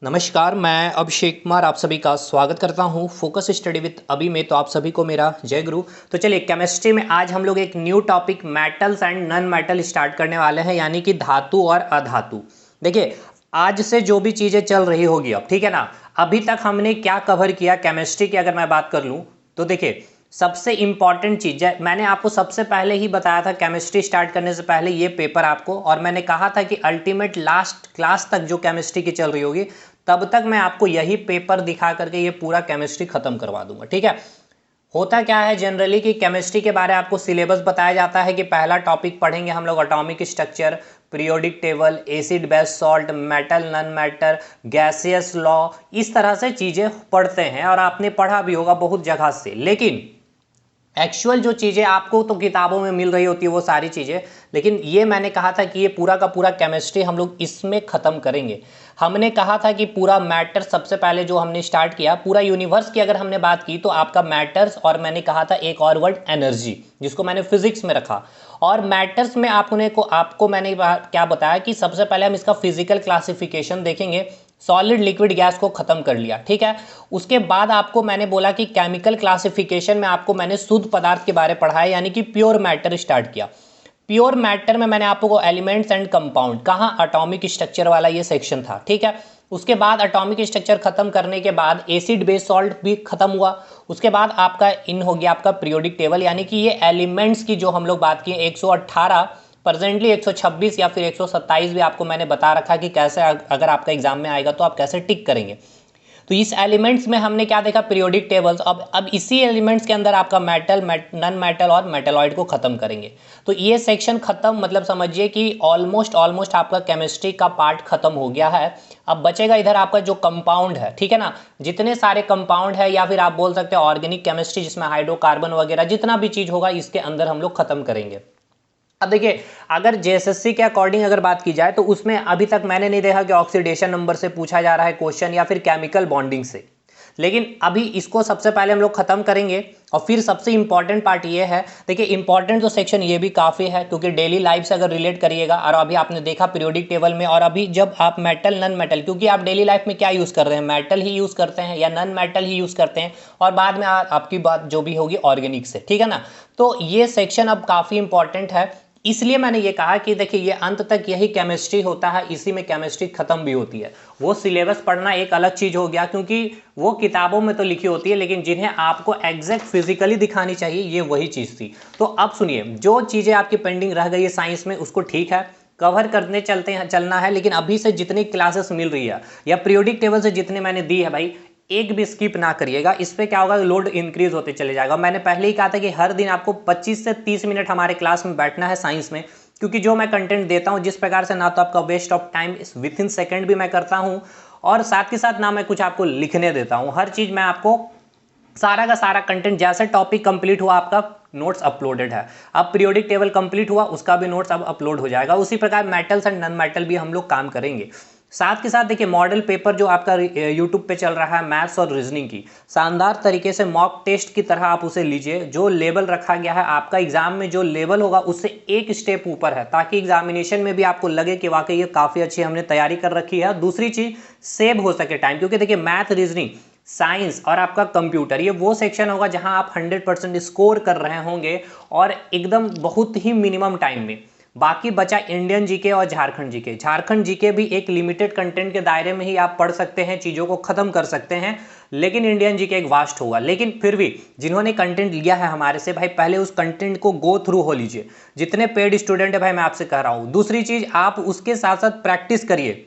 नमस्कार, मैं अभिषेक कुमार आप सभी का स्वागत करता हूं फोकस स्टडी विद अभी में। तो आप सभी को मेरा जय गुरु। तो चलिए, केमिस्ट्री में आज हम लोग एक new topic metals and non metal start करने वाले हैं, यानी कि धातु और अधातु। देखिए, आज से जो भी चीज़ें चल रही होगी अब, ठीक है ना, अभी तक हमने क्या कवर किया केमिस्ट्री की अगर मैं बात कर लूँ तो देखिए, सबसे इंपॉर्टेंट चीज़ है, मैंने आपको सबसे पहले ही बताया था केमिस्ट्री स्टार्ट करने से पहले ये पेपर आपको, और मैंने कहा था कि अल्टीमेट लास्ट क्लास तक जो केमिस्ट्री की चल रही होगी तब तक मैं आपको यही पेपर दिखा करके ये पूरा केमिस्ट्री खत्म करवा दूंगा। ठीक है, होता क्या है जनरली कि केमिस्ट्री के बारे में आपको सिलेबस बताया जाता है कि पहला टॉपिक पढ़ेंगे हम लोग atomic structure, periodic table, acid base salt, metal non metal, gaseous law, इस तरह से चीज़ें पढ़ते हैं और आपने पढ़ा भी होगा बहुत जगह से। लेकिन एक्चुअल जो चीज़ें आपको तो किताबों में मिल रही होती है वो सारी चीज़ें, लेकिन ये मैंने कहा था कि ये पूरा का पूरा केमिस्ट्री हम लोग इसमें ख़त्म करेंगे। हमने कहा था कि पूरा मैटर सबसे पहले जो हमने स्टार्ट किया, पूरा यूनिवर्स की अगर हमने बात की तो आपका मैटर्स, और मैंने कहा था एक और वर्ड एनर्जी, जिसको मैंने फिजिक्स में रखा। और मैटर्स में आपको मैंने क्या बताया कि सबसे पहले हम इसका फिजिकल क्लासिफिकेशन देखेंगे, सॉलिड लिक्विड गैस को खत्म कर लिया। ठीक है, उसके बाद आपको मैंने बोला कि केमिकल क्लासिफिकेशन में आपको मैंने शुद्ध पदार्थ के बारे पढ़ाया, यानी कि प्योर मैटर स्टार्ट किया। प्योर मैटर में मैंने आपको एलिमेंट्स एंड कंपाउंड कहाँ, एटॉमिक स्ट्रक्चर वाला ये सेक्शन था। ठीक है, उसके बाद एटॉमिक स्ट्रक्चर खत्म करने के बाद एसिड बेस सॉल्ट भी खत्म हुआ। उसके बाद आपका इन हो गया आपका पीरियोडिक टेबल, यानी कि ये एलिमेंट्स की जो हम लोग बात किए 118, प्रेजेंटली 126 या फिर 127 भी आपको मैंने बता रखा कि कैसे अगर आपका एग्जाम में आएगा तो आप कैसे टिक करेंगे। तो इस एलिमेंट्स में हमने क्या देखा, पीरियोडिक टेबल्स। अब इसी एलिमेंट्स के अंदर आपका मेटल, नॉन मेटल और मेटलॉइड को खत्म करेंगे। तो ये सेक्शन खत्म, मतलब समझिए कि ऑलमोस्ट आपका केमिस्ट्री का पार्ट खत्म हो गया है। अब बचेगा इधर आपका जो कंपाउंड है, ठीक है ना, जितने सारे कंपाउंड है या फिर आप बोल सकते हैं ऑर्गेनिक केमिस्ट्री, जिसमें हाइड्रोकार्बन वगैरह जितना भी चीज़ होगा इसके अंदर हम लोग खत्म करेंगे। अब देखिए, अगर जेएसएससी के अकॉर्डिंग अगर बात की जाए तो उसमें अभी तक मैंने नहीं देखा कि ऑक्सीडेशन नंबर से पूछा जा रहा है क्वेश्चन या फिर केमिकल बॉन्डिंग से। लेकिन अभी इसको सबसे पहले हम लोग खत्म करेंगे। और फिर सबसे इंपॉर्टेंट पार्ट ये है, देखिए इंपॉर्टेंट तो सेक्शन ये भी काफ़ी है क्योंकि डेली लाइफ से अगर रिलेट करिएगा, और अभी आपने देखा पीरियोडिक टेबल में, और अभी जब आप मेटल नॉन मेटल, क्योंकि आप डेली लाइफ में क्या यूज़ कर रहे हैं, मेटल ही यूज़ करते हैं या नॉन मेटल ही यूज़ करते हैं, और बाद में आपकी बात जो भी होगी ऑर्गेनिक से, ठीक है ना। तो ये सेक्शन अब काफ़ी इंपॉर्टेंट है, इसलिए मैंने ये कहा कि देखिए ये अंत तक यही केमिस्ट्री होता है, इसी में केमिस्ट्री खत्म भी होती है। वो सिलेबस पढ़ना एक अलग चीज़ हो गया, क्योंकि वो किताबों में तो लिखी होती है, लेकिन जिन्हें आपको एग्जैक्ट फिजिकली दिखानी चाहिए ये वही चीज़ थी। तो अब सुनिए, जो चीज़ें आपकी पेंडिंग रह गई है साइंस में उसको ठीक है कवर करने चलना है, लेकिन अभी से जितनी क्लासेस मिल रही है या पीरियोडिक टेबल से जितने मैंने दी है भाई, एक भी स्किप ना करिएगा। इस पे क्या होगा, लोड इंक्रीज होते चले जाएगा। मैंने पहले ही कहा था कि हर दिन आपको 25 से 30 मिनट हमारे क्लास में बैठना है साइंस में, क्योंकि जो मैं कंटेंट देता हूं जिस प्रकार से, ना तो आपका waste of time within second भी मैं करता हूं, और साथ के साथ ना मैं कुछ आपको लिखने देता हूं। हर चीज़ मैं आपको सारा का सारा कंटेंट, जैसे टॉपिक कंप्लीट हुआ आपका नोट्स अपलोडेड है, अब पीरियोडिक टेबल कंप्लीट हुआ उसका भी नोट्स अब अपलोड हो जाएगा। उसी प्रकार मेटल्स एंड नॉन मेटल भी हम लोग काम करेंगे। साथ के साथ देखिए, मॉडल पेपर जो आपका यूट्यूब पे चल रहा है मैथ्स और रीजनिंग की, शानदार तरीके से मॉक टेस्ट की तरह आप उसे लीजिए। जो लेवल रखा गया है आपका एग्जाम में, जो लेवल होगा उससे एक स्टेप ऊपर है, ताकि एग्जामिनेशन में भी आपको लगे कि वाकई ये काफ़ी अच्छी हमने तैयारी कर रखी है। दूसरी चीज़, सेव हो सके टाइम, क्योंकि देखिए मैथ, रीजनिंग, साइंस और आपका कंप्यूटर, ये वो सेक्शन होगा जहां आप 100% स्कोर कर रहे होंगे, और एकदम बहुत ही मिनिमम टाइम में। बाकी बचा इंडियन जीके और झारखंड जीके। झारखंड जीके भी एक लिमिटेड कंटेंट के दायरे में ही आप पढ़ सकते हैं, चीज़ों को खत्म कर सकते हैं, लेकिन इंडियन जीके एक वास्ट होगा। लेकिन फिर भी जिन्होंने कंटेंट लिया है हमारे से, भाई पहले उस कंटेंट को गो थ्रू हो लीजिए। जितने पेड स्टूडेंट है भाई, मैं आपसे कह रहा हूँ। दूसरी चीज़, आप उसके साथ साथ प्रैक्टिस करिए।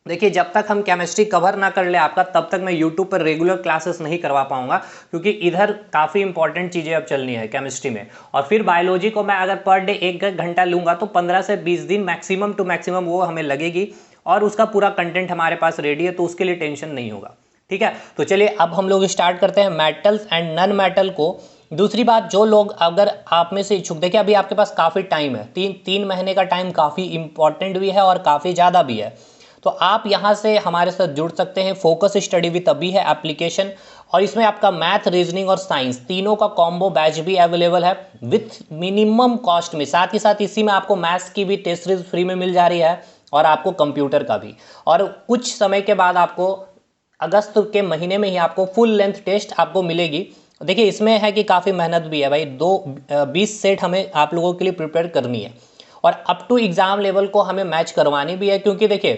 देखिए, जब तक हम केमिस्ट्री कवर ना कर ले आपका, तब तक मैं यूट्यूब पर रेगुलर क्लासेस नहीं करवा पाऊंगा, क्योंकि इधर काफ़ी इंपॉर्टेंट चीज़ें अब चलनी है केमिस्ट्री में। और फिर बायोलॉजी को मैं अगर पर डे 1 घंटा लूंगा तो 15 से 20 दिन मैक्सिमम टू मैक्सिमम वो हमें लगेगी, और उसका पूरा कंटेंट हमारे पास रेडी है, तो उसके लिए टेंशन नहीं होगा। ठीक है, तो चलिए अब हम लोग स्टार्ट करते हैं मेटल्स एंड नॉन मेटल को। दूसरी बात, जो लोग अगर आप में से इच्छुक, देखिए अभी आपके पास काफ़ी टाइम है, तीन महीने का टाइम काफ़ी इंपॉर्टेंट भी है और काफ़ी ज़्यादा भी है। तो आप यहाँ से हमारे साथ जुड़ सकते हैं। फोकस स्टडी विद अभी है एप्लीकेशन, और इसमें आपका मैथ, रीजनिंग और साइंस तीनों का कॉम्बो बैच भी अवेलेबल है विथ मिनिमम कॉस्ट में। साथ ही साथ इसी में आपको मैथ्स की भी टेस्ट सीरीज फ्री में मिल जा रही है, और आपको कंप्यूटर का भी। और कुछ समय के बाद आपको अगस्त के महीने में ही आपको फुल लेंथ टेस्ट आपको मिलेगी। देखिए इसमें है कि काफ़ी मेहनत भी है भाई, 20 सेट हमें आप लोगों के लिए प्रिपेयर करनी है और अप टू एग्ज़ाम लेवल को हमें मैच करवानी भी है, क्योंकि देखिए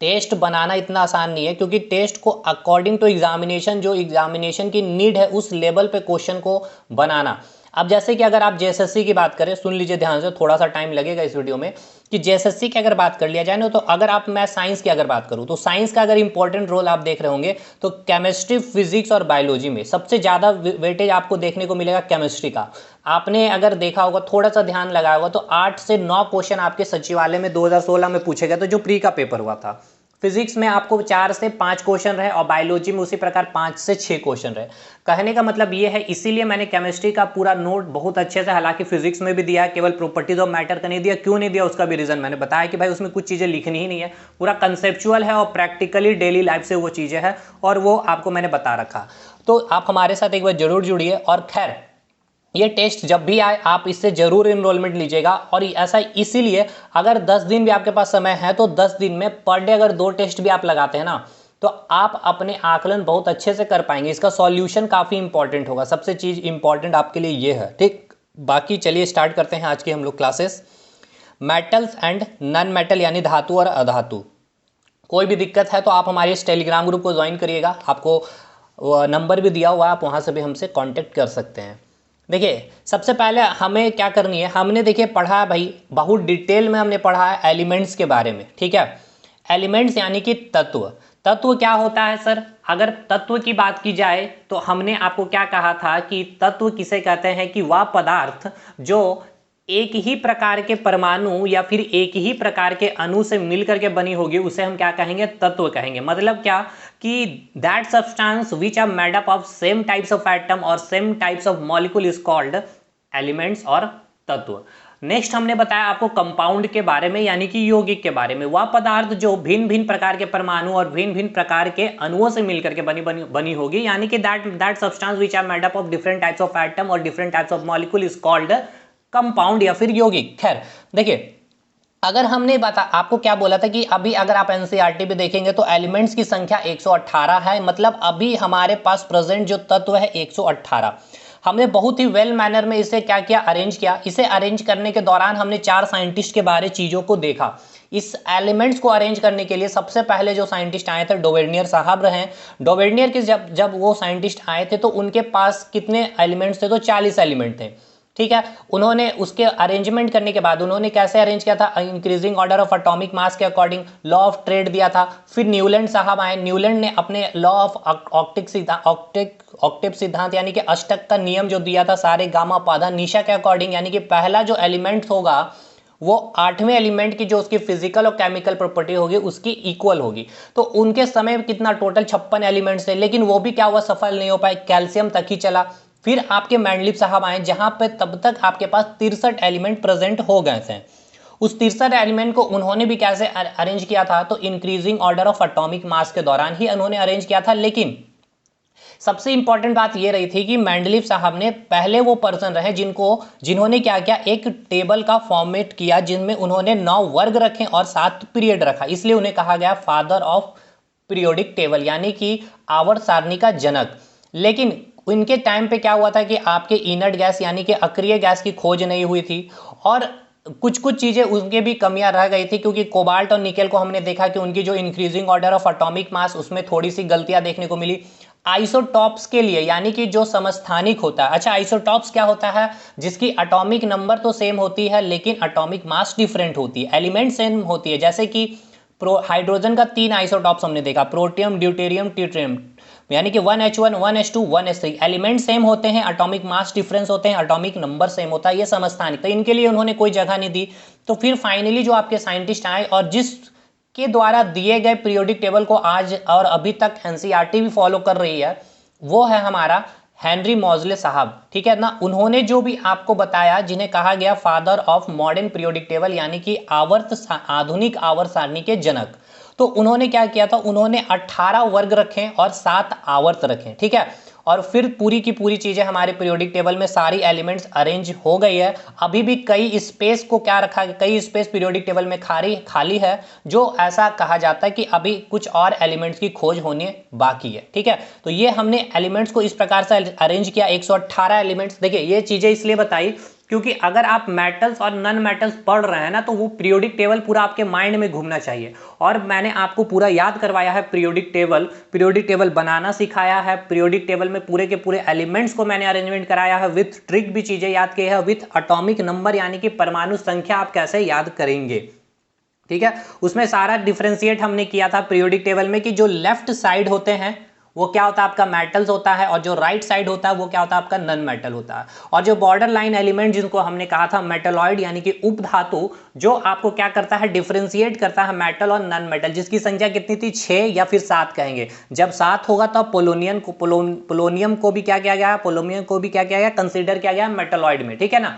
टेस्ट बनाना इतना आसान नहीं है, क्योंकि टेस्ट को अकॉर्डिंग टू एग्जामिनेशन, जो एग्जामिनेशन की नीड है उस लेवल पे क्वेश्चन को बनाना। अब जैसे कि अगर आप जेएसएससी की बात करें, सुन लीजिए ध्यान से, थोड़ा सा टाइम लगेगा इस वीडियो में, कि जेएसएससी की अगर बात कर लिया जाए ना, तो अगर आप, मैं साइंस की अगर बात करूं तो साइंस का अगर इंपॉर्टेंट रोल आप देख रहे होंगे तो केमिस्ट्री, फिजिक्स और बायोलॉजी में सबसे ज़्यादा वेटेज आपको देखने को मिलेगा केमिस्ट्री का। आपने अगर देखा होगा, थोड़ा सा ध्यान लगाया होगा, तो 8 से 9 क्वेश्चन आपके सचिवालय में 2016 में पूछे गए थे, जो प्री का पेपर हुआ था। फिजिक्स में आपको 4 से 5 क्वेश्चन रहे और बायोलॉजी में उसी प्रकार 5 से 6 क्वेश्चन रहे। कहने का मतलब ये है, इसीलिए मैंने केमिस्ट्री का पूरा नोट बहुत अच्छे से, हालांकि फिजिक्स में भी दिया है, केवल प्रॉपर्टीज ऑफ मैटर का नहीं दिया। क्यों नहीं दिया उसका भी रीजन मैंने बताया कि भाई उसमें कुछ चीज़ें लिखनी ही नहीं है, पूरा कंसेप्चुअल है और प्रैक्टिकली डेली लाइफ से वो चीज़ें हैं, और वो आपको मैंने बता रखा। तो आप हमारे साथ एक बार जरूर जुड़िए। और खैर, ये टेस्ट जब भी आए आप इससे जरूर इनरोलमेंट लीजिएगा। और ऐसा इसीलिए, अगर 10 दिन भी आपके पास समय है तो 10 दिन में पर डे अगर 2 टेस्ट भी आप लगाते हैं ना, तो आप अपने आकलन बहुत अच्छे से कर पाएंगे। इसका सॉल्यूशन काफ़ी इंपॉर्टेंट होगा, सबसे चीज़ इंपॉर्टेंट आपके लिए ये है, ठीक। बाकी चलिए स्टार्ट करते हैं आज की हम लोग classes. Metals and non metal, यानी धातु और अधातु। कोई भी दिक्कत है तो आप हमारे इस टेलीग्राम ग्रुप को ज्वाइन करिएगा, आपको नंबर भी दिया हुआ है, आप वहाँ से भी हमसे कॉन्टेक्ट कर सकते हैं। देखिए सबसे पहले हमें क्या करनी है, हमने देखिए पढ़ा है भाई, बहुत डिटेल में हमने पढ़ा है एलिमेंट्स के बारे में, ठीक है। एलिमेंट्स यानी कि तत्व। तत्व क्या होता है सर? अगर तत्व की बात की जाए तो हमने आपको क्या कहा था कि तत्व किसे कहते हैं, कि वह पदार्थ जो एक ही प्रकार के परमाणु या फिर एक ही प्रकार के अणु से मिलकर के बनी होगी, उसे हम क्या कहेंगे? तत्व कहेंगे। मतलब क्या, कि that substance which are made up of same types of atom और same types of molecule is called elements और तत्व। नेक्स्ट हमने बताया आपको कंपाउंड के बारे में, यानी कि यौगिक के बारे में। वह पदार्थ जो भिन्न भिन्न प्रकार के परमाणु और भिन्न भिन्न प्रकार के अणुओं से मिलकर के बनी होगी, यानी कि that substance which are made up of different types of atom और different types of molecule is called compound या फिर यौगिक। खैर देखिए, अगर हमने आपको क्या बोला था कि अभी अगर आप एनसीईआरटी पे देखेंगे तो एलिमेंट्स की संख्या 118 है, मतलब अभी हमारे पास प्रेजेंट जो तत्व है 118। हमने बहुत ही वेल मैनर में इसे क्या किया, अरेंज किया। इसे अरेंज करने के दौरान हमने 4 साइंटिस्ट के बारे चीज़ों को देखा। इस एलिमेंट्स को अरेंज करने के लिए सबसे पहले जो साइंटिस्ट आए थे डोवेर्नियर साहब रहे। डोवेर्नियर के जब वो साइंटिस्ट आए थे तो उनके पास कितने एलिमेंट्स थे? तो 40 एलिमेंट थे, ठीक है। उन्होंने उसके अरेंजमेंट करने के बाद उन्होंने कैसे अरेंज किया था? Increasing order of atomic mass के अकॉर्डिंग लॉ ऑफ ट्रेड दिया था। फिर न्यूलैंड साहब आए, न्यूलैंड ने अपने लॉ ऑफ ऑक्टेव सिद्धांत यानी कि अष्टक का नियम जो दिया था, सारे गामा पाधा निशा के अकॉर्डिंग, यानी कि पहला जो एलिमेंट होगा वो 8वें एलिमेंट की जो उसकी फिजिकल और केमिकल प्रॉपर्टी होगी उसकी इक्वल होगी। तो उनके समय में कितना टोटल 56 एलिमेंट्स थे, लेकिन वो भी क्या हुआ, सफल नहीं हो पाए, कैल्शियम तक ही चला। फिर आपके मैंडलिप साहब आए, जहां पे तब तक आपके पास 63 एलिमेंट प्रेजेंट हो गए थे। उस 63 एलिमेंट को उन्होंने भी कैसे अरेंज किया था? तो increasing order of atomic mass के दौरान ही उन्होंने अरेंज किया था। लेकिन सबसे इंपॉर्टेंट बात यह रही थी कि मैंडलिप साहब ने पहले वो पर्सन रहे जिन्होंने क्या किया, एक टेबल का फॉर्मेट किया जिनमें उन्होंने 9 वर्ग रखे और 7 पीरियड रखा। इसलिए उन्हें कहा गया फादर ऑफ पीरियोडिक टेबल, यानी कि आवर्त सारणी का जनक। लेकिन इनके टाइम पे क्या हुआ था कि आपके इनर्ट गैस यानी कि अक्रिय गैस की खोज नहीं हुई थी, और कुछ चीज़ें उनके भी कमियां रह गई थी, क्योंकि कोबाल्ट और निकेल को हमने देखा कि उनकी जो increasing order of atomic mass उसमें थोड़ी सी गलतियां देखने को मिली। आइसोटॉप्स के लिए, यानी कि जो समस्थानिक होता है, अच्छा आइसोटॉप्स क्या होता है? जिसकी एटॉमिक नंबर तो सेम होती है लेकिन एटॉमिक मास डिफरेंट होती है, एलिमेंट सेम होती है। जैसे कि हाइड्रोजन का 3 आइसोटॉप्स हमने देखा, प्रोटियम, ड्यूटेरियम, ट्यूट्रियम, यानी कि 1H1, 1H2, 1H3। Element same होते हैं, एटॉमिक मास डिफरेंस होते हैं, एटॉमिक नंबर सेम होता है, ये समस्थानिक। तो इनके लिए उन्होंने कोई जगह नहीं दी। तो फिर फाइनली जो आपके साइंटिस्ट आए और जिसके द्वारा दिए गए पीरियोडिक टेबल को आज और अभी तक एनसीईआरटी भी फॉलो कर रही है, वो है हमारा हेनरी मॉजले साहब, ठीक है ना। उन्होंने जो भी आपको बताया, जिन्हें कहा गया father of modern periodic table, यानी कि आधुनिक आवर्त सारणी के जनक। तो उन्होंने क्या किया था? उन्होंने 18 वर्ग रखे और 7 आवर्त रखे, ठीक है। और फिर पूरी की पूरी चीज़ें हमारे पीरियोडिक टेबल में सारी एलिमेंट्स अरेंज हो गई है। अभी भी कई स्पेस को क्या रखा, कई स्पेस पीरियोडिक टेबल में खाली है, जो ऐसा कहा जाता है कि अभी कुछ और एलिमेंट्स की खोज होने बाकी है। ठीक है, तो ये हमने एलिमेंट्स को इस प्रकार से अरेंज किया, 118 एलिमेंट्स। देखिए ये चीज़ें इसलिए बताई क्योंकि अगर आप मेटल्स और नॉन मेटल्स पढ़ रहे हैं ना, तो वो पीरियोडिक टेबल पूरा आपके माइंड में घूमना चाहिए। और मैंने आपको पूरा याद करवाया है पीरियोडिक टेबल बनाना सिखाया है, पीरियोडिक टेबल में पूरे के पूरे एलिमेंट्स को मैंने अरेंजमेंट कराया है, विथ ट्रिक भी चीजें याद की है, विथ एटॉमिक नंबर यानी कि परमाणु संख्या आप कैसे याद करेंगे। ठीक है, उसमें सारा डिफरेंशिएट हमने किया था पीरियोडिक टेबल में कि जो लेफ्ट साइड होते हैं वो क्या होता है आपका मेटल्स होता है, और जो राइट साइड होता है वो क्या होता है आपका नॉन मेटल होता है। और जो बॉर्डर लाइन एलिमेंट जिनको हमने कहा था मेटलॉइड यानी कि उपधातु, जो आपको क्या करता है डिफरेंशिएट करता है मेटल और नॉन मेटल, जिसकी संख्या कितनी थी 6 या फिर 7 कहेंगे। जब 7 होगा तो पोलोनियम को भी क्या किया गया, पोलोनियम को भी क्या किया गया, कंसिडर किया गया मेटलॉइड में। ठीक है ना,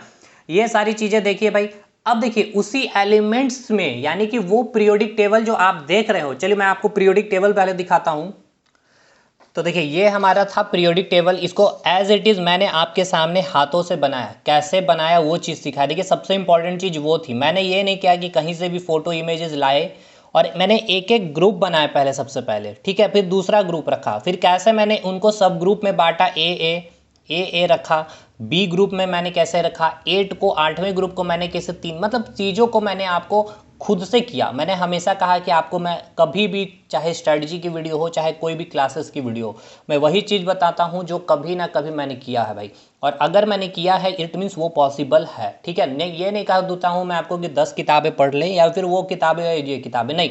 ये सारी चीजें देखिए भाई। अब देखिए उसी एलिमेंट्स में यानी कि वो पीरियोडिक टेबल जो आप देख रहे हो, चलिए मैं आपको पीरियोडिक टेबल पहले दिखाता हूं। तो देखिए ये हमारा था पीरियोडिक टेबल, इसको एज इट इज़ मैंने आपके सामने हाथों से बनाया, कैसे बनाया वो चीज़ सिखाया। देखिए सबसे इंपॉर्टेंट चीज़ वो थी, मैंने ये नहीं किया कि कहीं से भी फोटो इमेजेस लाए, और मैंने एक एक ग्रुप बनाया पहले, सबसे पहले। ठीक है, फिर दूसरा ग्रुप रखा, फिर कैसे मैंने उनको सब ग्रुप में बांटा, ए रखा, बी ग्रुप में मैंने कैसे रखा, 8 को 8वें ग्रुप को मैंने कैसे 3, मतलब चीज़ों को मैंने आपको खुद से किया। मैंने हमेशा कहा कि आपको मैं कभी भी, चाहे स्ट्रेटजी की वीडियो हो चाहे कोई भी क्लासेस की वीडियो हो, मैं वही चीज़ बताता हूँ जो कभी ना कभी मैंने किया है भाई। और अगर मैंने किया है इट मीन्स वो पॉसिबल है। ठीक है, नहीं ये नहीं कह देता हूँ मैं आपको कि 10 किताबें पढ़ लें या फिर वो किताबें ये किताबें, नहीं,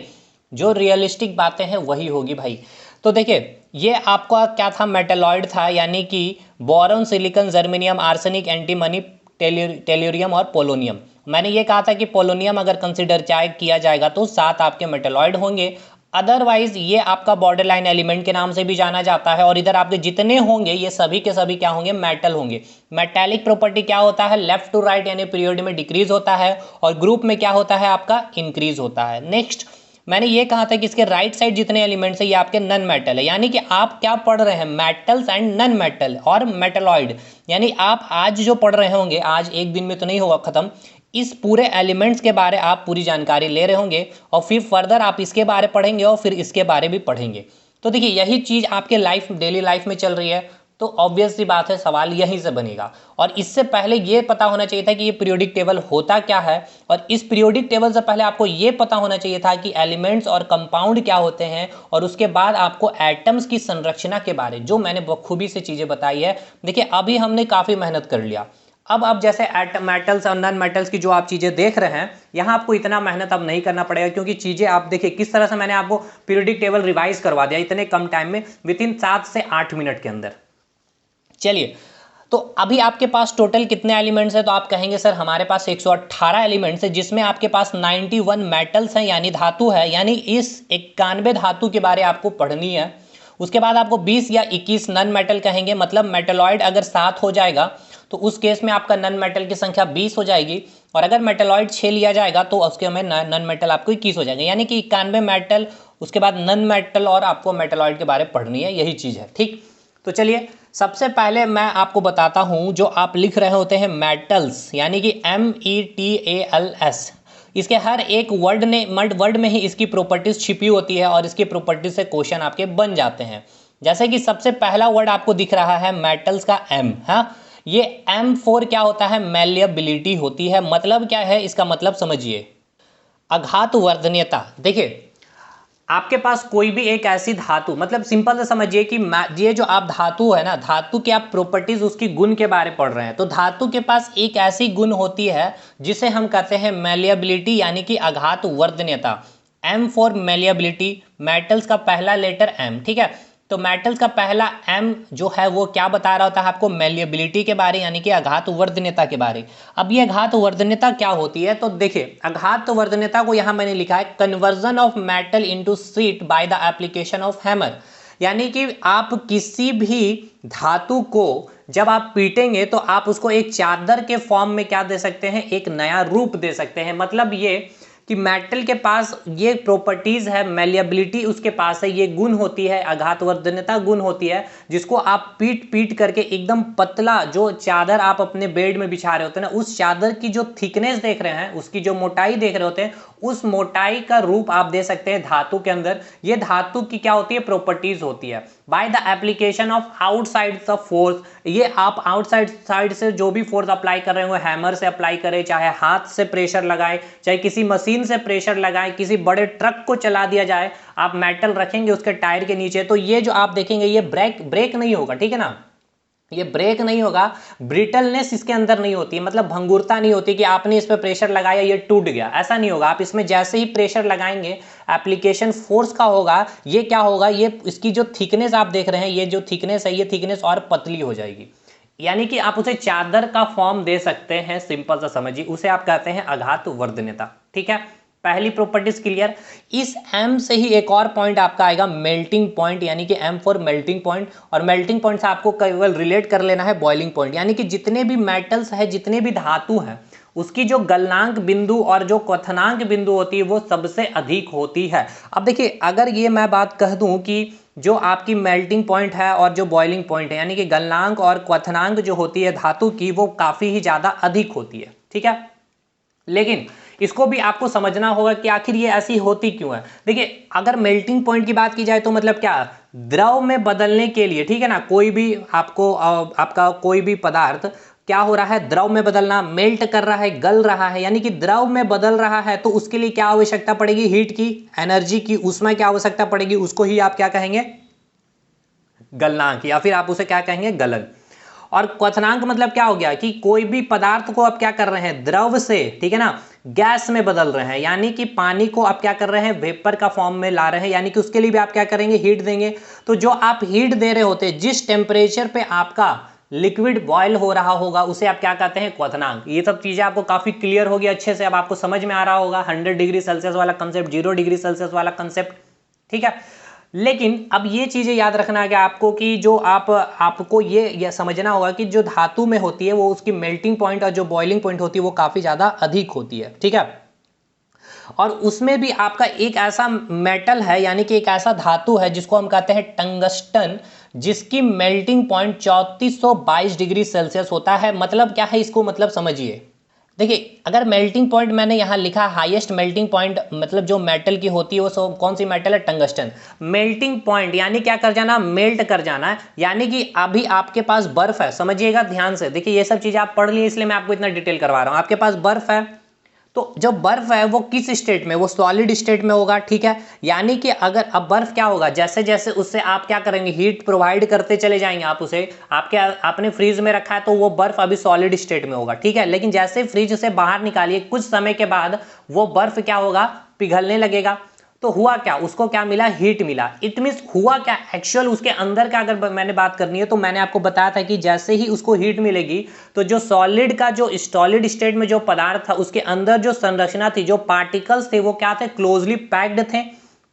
जो रियलिस्टिक बातें हैं वही होगी भाई। तो देखिए ये आपका क्या था, मेटलॉइड था, यानी कि boron, silicon, germanium, arsenic, antimony, tellurium और पोलोनियम। मैंने ये कहा था कि पोलोनियम अगर कंसिडर किया जाएगा तो 7 आपके मेटलॉइड होंगे। अदरवाइज ये आपका बॉर्डर लाइन एलिमेंट के नाम से भी जाना जाता है। और इधर आपके जितने होंगे ये सभी के सभी क्या होंगे, मेटल होंगे। मेटालिक प्रॉपर्टी क्या होता है, लेफ्ट टू राइट यानी पीरियड में डिक्रीज होता है, और ग्रुप में क्या होता है आपका इंक्रीज होता है। नेक्स्ट मैंने ये कहा था कि इसके राइट साइड जितने एलिमेंट्स है ये आपके नॉन मेटल है, यानी कि आप क्या पढ़ रहे हैं, मेटल्स एंड नॉन मेटल और मेटलॉइड। यानी आप आज जो पढ़ रहे होंगे, आज एक दिन में तो नहीं होगा खत्म, इस पूरे एलिमेंट्स के बारे आप पूरी जानकारी ले रहे होंगे, और फिर फर्दर आप इसके बारे पढ़ेंगे और फिर इसके बारे भी पढ़ेंगे। तो देखिए यही चीज़ आपके डेली लाइफ में चल रही है, तो ऑब्वियस सी बात है सवाल यहीं से बनेगा। और इससे पहले ये पता होना चाहिए था कि ये पीरियोडिक टेबल होता क्या है, और इस पीरियोडिक टेबल से पहले आपको ये पता होना चाहिए था कि एलिमेंट्स और कंपाउंड क्या होते हैं, और उसके बाद आपको एटम्स की संरचना के बारे, जो मैंने बखूबी से चीज़ें बताई है। देखिए अभी हमने काफ़ी मेहनत कर लिया। अब जैसे मेटल्स और नॉन मेटल्स की जो आप चीज़ें देख रहे हैं, यहाँ आपको इतना मेहनत अब नहीं करना पड़ेगा, क्योंकि चीज़ें आप देखिए किस तरह से मैंने आपको पीरियोडिक टेबल रिवाइज करवा दिया इतने कम टाइम में, विद इन 7 से 8 मिनट के अंदर। चलिए, तो अभी आपके पास टोटल कितने एलिमेंट्स हैं, तो आप कहेंगे सर हमारे पास 118 एलिमेंट्स है, जिसमें आपके पास 91 मेटल्स हैं यानी धातु है, यानी इस 91 धातु के बारे आपको पढ़नी है। उसके बाद आपको 20 या 21 नॉन मेटल कहेंगे, मतलब मेटलॉइड अगर 7 हो जाएगा तो उस केस में आपका नॉन मेटल की संख्या 20 हो जाएगी, और अगर मेटलॉइड 6 लिया जाएगा तो उसके में नॉन मेटल आपको 21 हो जाएगा, यानी कि 91 मेटल, उसके बाद नॉन मेटल, और आपको मेटलॉइड के बारे में पढ़नी है, यही चीज़ है। ठीक, तो चलिए सबसे पहले मैं आपको बताता हूं, जो आप लिख रहे होते हैं मेटल्स यानी कि METALS, इसके हर एक वर्ड में ही इसकी प्रॉपर्टीज छिपी होती है, और इसकी प्रॉपर्टीज से क्वेश्चन आपके बन जाते हैं। जैसे कि सबसे पहला वर्ड आपको दिख रहा है मेटल्स का M, हाँ, ये M4 क्या होता है, मैलिएबिलिटी होती है। मतलब क्या है इसका, मतलब समझिए, आघात वर्धनीयता। देखिए आपके पास कोई भी एक ऐसी धातु, मतलब सिंपल से समझिए कि ये जो आप धातु है ना, धातु के आप प्रॉपर्टीज, उसकी गुण के बारे पढ़ रहे हैं, तो धातु के पास एक ऐसी गुण होती है जिसे हम कहते हैं मैलिएबिलिटी यानी कि आघात वर्धनीयता। M4 मैलिएबिलिटी, मेटल्स का पहला लेटर M, ठीक है, तो मेटल्स का पहला M जो है वो क्या बता रहा होता है आपको, मैलिएबिलिटी के बारे, यानी कि आघात वर्धनीयता के बारे। अब ये आघात वर्धनीयता क्या होती है, तो देखिए आघात वर्धनीयता को यहाँ मैंने लिखा है conversion of metal into sheet by the application of hammer, यानी कि आप किसी भी धातु को जब आप पीटेंगे तो आप उसको एक चादर के फॉर्म में क्या दे सकते हैं, एक नया रूप दे सकते हैं। मतलब ये कि मेटल के पास ये प्रॉपर्टीज है, मैलिएबिलिटी उसके पास है, ये गुण होती है, आघातवर्धनता गुण होती है, जिसको आप पीट पीट करके एकदम पतला जो चादर आप अपने बेड में बिछा रहे होते हैं ना, उस चादर की जो थिकनेस देख रहे हैं, उसकी जो मोटाई देख रहे होते हैं, उस मोटाई का रूप आप दे सकते हैं धातु के अंदर। ये धातु की क्या होती है, प्रॉपर्टीज होती है। By the application of outside the force, ये आप आउटसाइड साइड से जो भी फोर्स अप्लाई कर रहे हो, हैमर से अप्लाई करें, चाहे हाथ से प्रेशर लगाए, चाहे किसी मशीन से प्रेशर लगाए, किसी बड़े ट्रक को चला दिया जाए, आप मेटल रखेंगे उसके टायर के नीचे, तो ये जो आप देखेंगे ये ब्रेक नहीं होगा, ठीक है ना, ये ब्रेक नहीं होगा, ब्रिटलनेस इसके अंदर नहीं होती है, मतलब भंगुरता नहीं होती कि आपने इस पर प्रेशर लगाया ये टूट गया, ऐसा नहीं होगा। आप इसमें जैसे ही प्रेशर लगाएंगे, एप्लीकेशन फोर्स का होगा, ये क्या होगा, ये इसकी जो थिकनेस आप देख रहे हैं, ये जो थिकनेस है, ये थिकनेस और पतली हो जाएगी, यानी कि आप उसे चादर का फॉर्म दे सकते हैं। सिंपल सा समझिए, उसे आप कहते हैं आघातवर्धनता, ठीक है। पहली प्रॉपर्टीज क्लियर। इस M से ही एक और पॉइंट आपका आएगा मेल्टिंग पॉइंट, यानी कि M फॉर मेल्टिंग पॉइंट, और मेल्टिंग पॉइंट से आपको केवल रिलेट कर लेना है बॉइलिंग पॉइंट, यानी कि जितने भी मेटल्स है, जितने भी धातु हैं, उसकी जो गलनांक बिंदु और जो क्वथनांक बिंदु होती है वो सबसे अधिक होती है। अब देखिए, अगर ये मैं बात कह दूं कि जो आपकी मेल्टिंग पॉइंट है और जो बॉइलिंग पॉइंट है, यानी कि गलनांक और क्वथनांक जो होती है धातु की, वो काफी ही ज्यादा अधिक होती है, ठीक है। लेकिन इसको भी आपको समझना होगा कि आखिर ये ऐसी होती क्यों है। देखिए, अगर मेल्टिंग पॉइंट की बात की जाए तो मतलब क्या, द्रव में बदलने के लिए, ठीक है ना, कोई भी आपको आपका कोई भी पदार्थ क्या हो रहा है, द्रव में बदलना, मेल्ट कर रहा है, गल रहा है, यानी कि द्रव में बदल रहा है, तो उसके लिए क्या आवश्यकता पड़ेगी, हीट की, एनर्जी की, उसमें क्या आवश्यकता पड़ेगी, उसको ही आप क्या कहेंगे, गलनांक, या फिर आप उसे क्या कहेंगे, गलन। और क्वथनांक मतलब क्या हो गया कि कोई भी पदार्थ को आप क्या कर रहे हैं, द्रव से, ठीक है ना, गैस में बदल रहे हैं, यानी कि पानी को आप क्या कर रहे हैं, वेपर का फॉर्म में ला रहे हैं, यानी कि उसके लिए भी आप क्या करेंगे, हीट देंगे। तो जो आप हीट दे रहे होते, जिस टेम्परेचर पे आपका लिक्विड बॉयल हो रहा होगा, उसे आप क्या कहते हैं, क्वथनांक। ये सब चीजें आपको काफी क्लियर होगी अच्छे से, अब आपको समझ में आ रहा होगा 100 डिग्री सेल्सियस वाला कंसेप्ट, 0 डिग्री सेल्सियस वाला कंसेप्ट, ठीक है। लेकिन अब ये चीजें याद रखना है आपको कि जो आपको ये समझना होगा कि जो धातु में होती है वो उसकी मेल्टिंग पॉइंट और जो बॉइलिंग पॉइंट होती है वो काफी ज्यादा अधिक होती है, ठीक है। और उसमें भी आपका एक ऐसा मेटल है, यानी कि एक ऐसा धातु है जिसको हम कहते हैं टंगस्टन, जिसकी मेल्टिंग पॉइंट 3422 डिग्री सेल्सियस होता है। मतलब क्या है इसको, मतलब समझिए। देखिए, अगर मेल्टिंग पॉइंट मैंने यहाँ लिखा हाईएस्ट मेल्टिंग पॉइंट, मतलब जो मेटल की होती है वो कौन सी मेटल है, टंगस्टन। मेल्टिंग पॉइंट यानी क्या कर जाना, मेल्ट कर जाना, यानी कि अभी आपके पास बर्फ है, समझिएगा ध्यान से, देखिए ये सब चीजें आप पढ़ लिए इसलिए मैं आपको इतना डिटेल करवा रहा हूँ। आपके पास बर्फ है, तो जो बर्फ है वो किस स्टेट में, वो सॉलिड स्टेट में होगा, ठीक है। यानी कि अगर अब बर्फ क्या होगा, जैसे जैसे उससे आप क्या करेंगे, हीट प्रोवाइड करते चले जाएंगे, आप उसे आपने फ्रीज में रखा है तो वो बर्फ अभी सॉलिड स्टेट में होगा, ठीक है। लेकिन जैसे फ्रीज से बाहर निकालिए, कुछ समय के बाद वो बर्फ क्या होगा, पिघलने लगेगा। तो हुआ क्या, उसको क्या मिला, हीट मिला। इट मींस हुआ क्या, एक्चुअल उसके अंदर का अगर मैंने बात करनी है तो मैंने आपको बताया था कि जैसे ही उसको हीट मिलेगी तो जो सॉलिड का जो सॉलिड स्टेट में जो पदार्थ था उसके अंदर जो संरचना थी, जो पार्टिकल्स थे वो क्या थे, क्लोजली पैक्ड थे।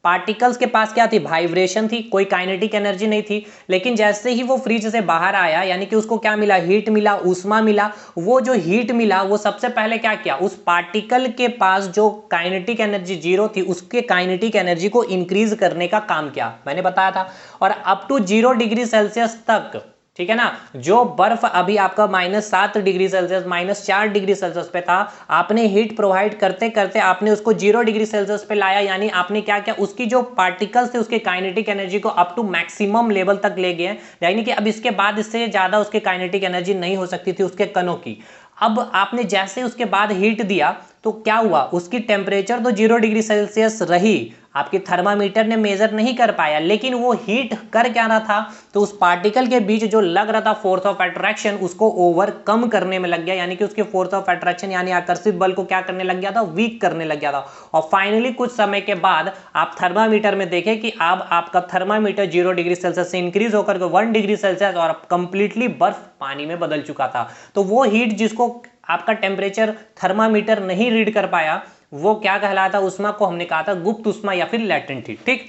पार्टिकल्स के पास क्या थी, वाइब्रेशन थी, कोई काइनेटिक एनर्जी नहीं थी। लेकिन जैसे ही वो फ्रीज से बाहर आया, यानी कि उसको क्या मिला, हीट मिला, ऊष्मा मिला। वो जो हीट मिला वो सबसे पहले क्या किया, उस पार्टिकल के पास जो काइनेटिक एनर्जी 0 थी उसके काइनेटिक एनर्जी को इंक्रीज करने का काम किया, मैंने बताया था। और अप टू 0 डिग्री सेल्सियस तक, ठीक है ना, जो बर्फ अभी आपका -7 डिग्री सेल्सियस, -4 डिग्री सेल्सियस पे था, आपने हीट प्रोवाइड करते करते आपने उसको 0 डिग्री सेल्सियस पे लाया, यानी आपने क्या किया, उसकी जो पार्टिकल्स थे उसके काइनेटिक एनर्जी को अप टू मैक्सिमम लेवल तक ले गए, यानी कि अब इसके बाद इससे ज्यादा उसके काइनेटिक एनर्जी नहीं हो सकती थी उसके कणों की। अब आपने जैसे उसके बाद हीट दिया तो क्या हुआ, उसकी टेम्परेचर तो 0 डिग्री सेल्सियस रही, आपके थर्मामीटर ने मेजर नहीं कर पाया, लेकिन वो हीट कर क्या रहा था, तो उस पार्टिकल के बीच जो लग रहा था फोर्स ऑफ अट्रैक्शन उसको ओवरकम करने में लग गया, यानी कि उसके फोर्स ऑफ अट्रैक्शन यानी आकर्षित बल को क्या करने लग गया था, वीक करने लग गया था। और फाइनली कुछ समय के बाद आप थर्मामीटर में देखें कि अब आपका थर्मामीटर 0 डिग्री सेल्सियस से इंक्रीज होकर 1 डिग्री सेल्सियस और कंप्लीटली बर्फ पानी में बदल चुका था। तो वो हीट जिसको आपका टेम्परेचर थर्मामीटर नहीं रीड कर पाया वो क्या कहलाता, उष्मा को हमने कहा था गुप्त उष्मा या फिर लैटेंट हीट, ठीक।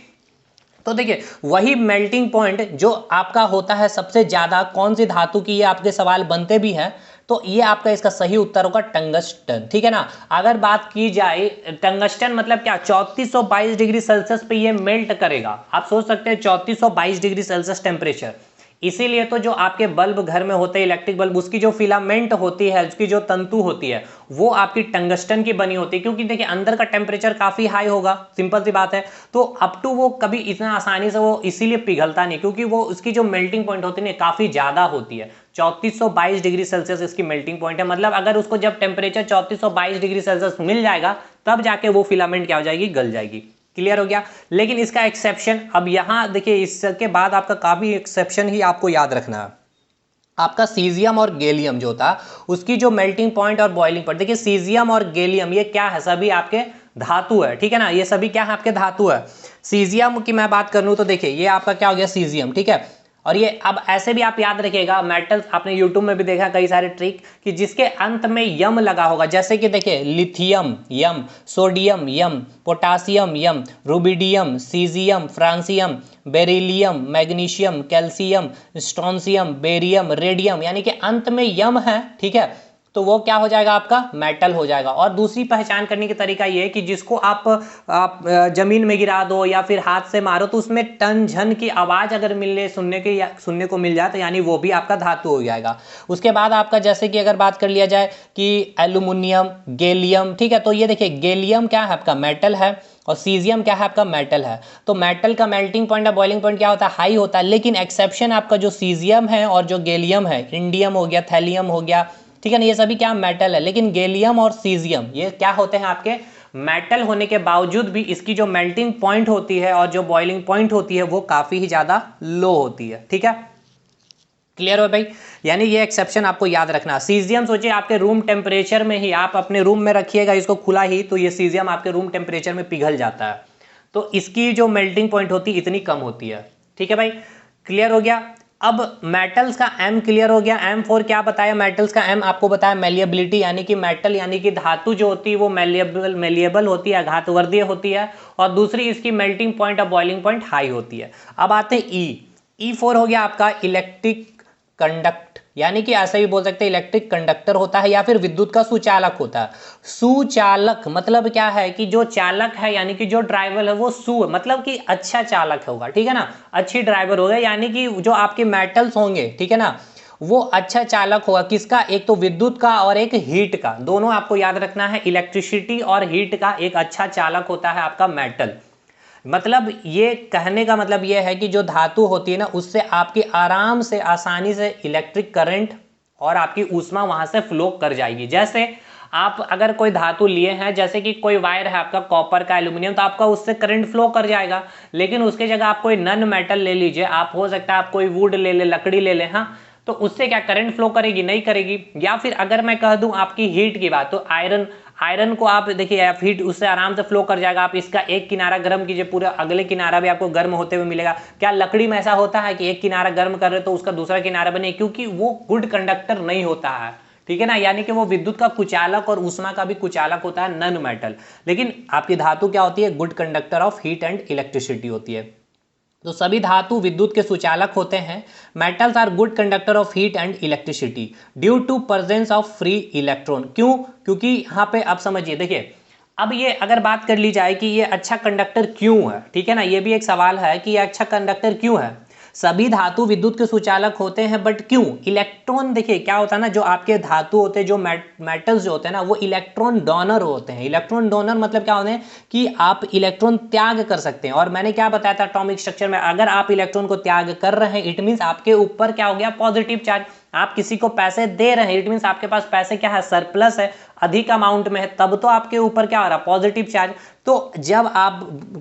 तो देखिए, वही मेल्टिंग पॉइंट जो आपका होता है सबसे ज्यादा कौन सी धातु की, ये आपके सवाल बनते भी हैं, तो ये आपका इसका सही उत्तर होगा टंगस्टन, ठीक है ना। अगर बात की जाए टंगस्टन मतलब क्या, 3422 डिग्री सेल्सियस पे ये मेल्ट करेगा। आप सोच सकते हैं 3422 डिग्री सेल्सियस टेम्परेचर, इसीलिए तो जो आपके बल्ब घर में होते हैं इलेक्ट्रिक बल्ब, उसकी जो फिलामेंट होती है, उसकी जो तंतु होती है, वो आपकी टंगस्टन की बनी होती है, क्योंकि देखिए अंदर का टेम्परेचर काफी हाई होगा, सिंपल सी बात है। तो अप टू वो कभी इतना आसानी से वो इसीलिए पिघलता नहीं, क्योंकि वो उसकी जो मेल्टिंग पॉइंट होती है काफी ज्यादा होती है। 3422 डिग्री सेल्सियस इसकी मेल्टिंग पॉइंट है, मतलब अगर उसको जब टेम्परेचर 3422 डिग्री सेल्सियस मिल जाएगा तब जाके वो फिलामेंट क्या हो जाएगी, गल जाएगी। क्लियर हो गया। लेकिन इसका एक्सेप्शन, अब यहां देखिए इसके बाद आपका काफी एक्सेप्शन ही आपको याद रखना है। आपका सीजियम और गैलियम जो था उसकी जो मेल्टिंग पॉइंट और बॉइलिंग पॉइंट, देखिए सीजियम और गैलियम ये क्या है, सभी आपके धातु है, ठीक है ना, ये सभी क्या है, आपके धातु है। सीजियम की मैं बात करूं तो देखिए ये आपका क्या हो गया, सीजियम, ठीक है। और ये अब ऐसे भी आप याद रखिएगा, मेटल्स आपने यूट्यूब में भी देखा कई सारे ट्रिक कि जिसके अंत में यम लगा होगा, जैसे कि देखिए लिथियम यम, सोडियम यम, पोटासियम यम, rubidium, caesium, francium, beryllium, magnesium, calcium, strontium, barium, radium, यानी कि अंत में यम है, ठीक है, तो वो क्या हो जाएगा, आपका मेटल हो जाएगा। और दूसरी पहचान करने का तरीका ये है कि जिसको आप जमीन में गिरा दो या फिर हाथ से मारो तो उसमें टन झन की आवाज अगर मिले, सुनने को मिल जाए तो यानी वो भी आपका धातु हो जाएगा। उसके बाद आपका जैसे कि अगर बात कर लिया जाए कि एल्यूमिनियम, गैलियम, ठीक है, तो ये देखिए गैलियम क्या है, आपका मेटल है, और सीजियम क्या है, आपका मेटल है। तो मेटल का मेल्टिंग पॉइंट या बॉइलिंग पॉइंट क्या होता है, हाई होता है। लेकिन एक्सेप्शन आपका जो सीजियम है और जो गैलियम है, इंडियम हो गया, थैलियम हो गया, ठीक है ना, ये सभी क्या मेटल है। लेकिन गैलियम और सीजियम ये क्या होते हैं, आपके मेटल होने के बावजूद भी इसकी जो मेल्टिंग पॉइंट होती है और जो बॉइलिंग पॉइंट होती है वो काफी ही ज्यादा लो होती है, ठीक है। क्लियर हो भाई, यानी ये एक्सेप्शन आपको याद रखना। सीजियम सोचिए आपके रूम टेम्परेचर में ही, आप अपने रूम में रखिएगा इसको खुला ही, तो ये सीजियम आपके रूम टेम्परेचर में पिघल जाता है, तो इसकी जो मेल्टिंग पॉइंट होती है इतनी कम होती है, ठीक है भाई। क्लियर हो गया। अब मेटल्स का एम क्लियर हो गया। एम फॉर क्या बताया, मेटल्स का एम आपको बताया मेलिएबिलिटी, यानी कि मेटल यानी कि धातु जो होती है वो मेलिएबल होती है, आघातवर्धीय होती है, और दूसरी इसकी मेल्टिंग पॉइंट और बॉइलिंग पॉइंट हाई होती है। अब आते हैं ई फॉर हो गया आपका इलेक्ट्रिक कंडक्ट, यानी कि ऐसा भी बोल सकते हैं इलेक्ट्रिक कंडक्टर होता है या फिर विद्युत का सुचालक होता है। सुचालक मतलब क्या है कि जो चालक है यानी कि जो ड्राइवर है वो मतलब कि अच्छा चालक होगा, ठीक है ना, अच्छी ड्राइवर होगा, यानी कि जो आपके मेटल्स होंगे, ठीक है ना, वो अच्छा चालक होगा। किसका, एक तो विद्युत का और एक हीट का, दोनों आपको याद रखना है। इलेक्ट्रिसिटी और हीट का एक अच्छा चालक होता है आपका मेटल। मतलब ये कहने का मतलब ये है कि जो धातु होती है ना उससे आपकी आराम से आसानी से इलेक्ट्रिक करंट और आपकी ऊष्मा वहां से फ्लो कर जाएगी। जैसे आप अगर कोई धातु लिए हैं, जैसे कि कोई वायर है आपका कॉपर का, एल्यूमिनियम, तो आपका उससे करंट फ्लो कर जाएगा। लेकिन उसके जगह आप कोई नन मेटल ले लीजिए, आप हो सकता है आप कोई वुड ले ले, लकड़ी ले ले, हाँ, तो उससे क्या करंट फ्लो करेगी, नहीं करेगी। या फिर अगर मैं कह दूं आपकी हीट की बात, तो आयरन को आप देखिए आप हीट उससे आराम से फ्लो कर जाएगा। आप इसका एक किनारा गर्म कीजिए, पूरा अगले किनारा भी आपको गर्म होते हुए मिलेगा। क्या लकड़ी में ऐसा होता है कि एक किनारा गर्म कर रहे तो उसका दूसरा किनारा बने, क्योंकि वो गुड कंडक्टर नहीं होता है, ठीक है ना, यानी कि वो विद्युत का कुचालक और ऊष्मा का भी कुचालक होता है, नन मेटल। लेकिन आपकी धातु क्या होती है, good conductor of heat and electricity होती है। तो सभी धातु विद्युत के सुचालक होते हैं। Metals are good conductor of heat and electricity due to presence of free electron. क्यों, क्योंकि यहाँ पे आप समझिए, देखिए अब ये अगर बात कर ली जाए कि ये अच्छा कंडक्टर क्यों है, ठीक है ना, ये भी एक सवाल है कि ये अच्छा कंडक्टर क्यों है। सभी धातु विद्युत के सुचालक होते हैं, बट क्यों, इलेक्ट्रॉन, देखिए क्या होता है ना, जो आपके धातु होते हैं, जो मेटल्स जो होते हैं ना, वो इलेक्ट्रॉन डोनर होते हैं। इलेक्ट्रॉन डोनर मतलब क्या होते हैं कि आप इलेक्ट्रॉन त्याग कर सकते हैं। और मैंने क्या बताया था एटॉमिक स्ट्रक्चर में, अगर आप इलेक्ट्रॉन को त्याग कर रहे हैं इट मीन्स आपके ऊपर क्या हो गया, पॉजिटिव चार्ज। आप किसी को पैसे दे रहे हैं इट मीन्स आपके पास पैसे क्या है, सरप्लस है, अधिक अमाउंट में है, तब तो आपके ऊपर क्या हो रहा है, पॉजिटिव चार्ज। तो जब आप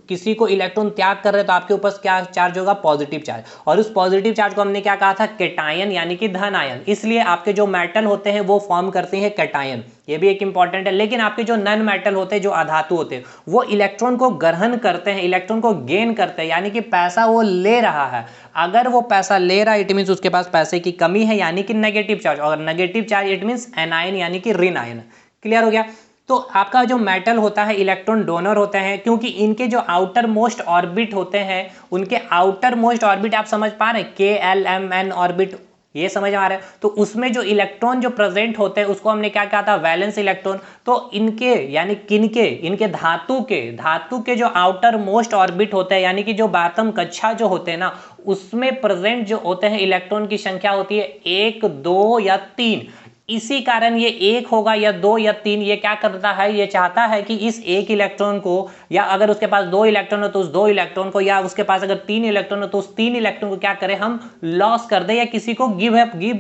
किसी को इलेक्ट्रॉन त्याग कर रहे हैं तो आपके ऊपर क्या चार्ज होगा, पॉजिटिव चार्ज। और उस पॉजिटिव चार्ज को हमने क्या कहा था, कैटायन, यानी कि धन आयन। इसलिए आपके जो मेटल होते हैं वो फॉर्म करते हैं कैटायन, ये भी एक इंपॉर्टेंट है। लेकिन आपके जो नन मेटल होते हैं, जो अधातु होते हैं, वो इलेक्ट्रॉन को ग्रहण करते हैं, इलेक्ट्रॉन को गेन करते हैं, यानी कि पैसा वो ले रहा है। अगर वो पैसा ले रहा है इट मीन्स उसके पास पैसे की कमी है, यानी कि नेगेटिव चार्ज। और negative charge it means anion, यानी कि ऋण आयन। क्लियर हो गया। तो आपका जो मेटल होता है इलेक्ट्रॉन डोनर होते हैं, क्योंकि इनके जो आउटर मोस्ट ऑर्बिट होते हैं, उनके आउटर मोस्ट ऑर्बिट आप समझ पा रहे हैं, KLMN ऑर्बिट, ये समझ में आ रहा है। तो उसमें जो इलेक्ट्रॉन जो प्रेजेंट होते हैं उसको हमने क्या कहा था, वैलेंस इलेक्ट्रॉन। तो इनके यानी किनके, इनके धातु के जो आउटर मोस्ट ऑर्बिट होते हैं यानी कि जो बातम कक्षा जो होते हैं ना, उसमें प्रेजेंट जो होते हैं इलेक्ट्रॉन की संख्या होती है 1, 2 या 3। इसी कारण ये 1 होगा या 2 या 3, ये क्या करता है, ये चाहता है कि इस एक इलेक्ट्रॉन को, या अगर उसके पास 2 इलेक्ट्रॉन हो तो उस 2 इलेक्ट्रॉन को, या उसके पास अगर 3 इलेक्ट्रॉन हो तो उस 3 इलेक्ट्रॉन को क्या करें, हम लॉस कर दे या किसी को गिव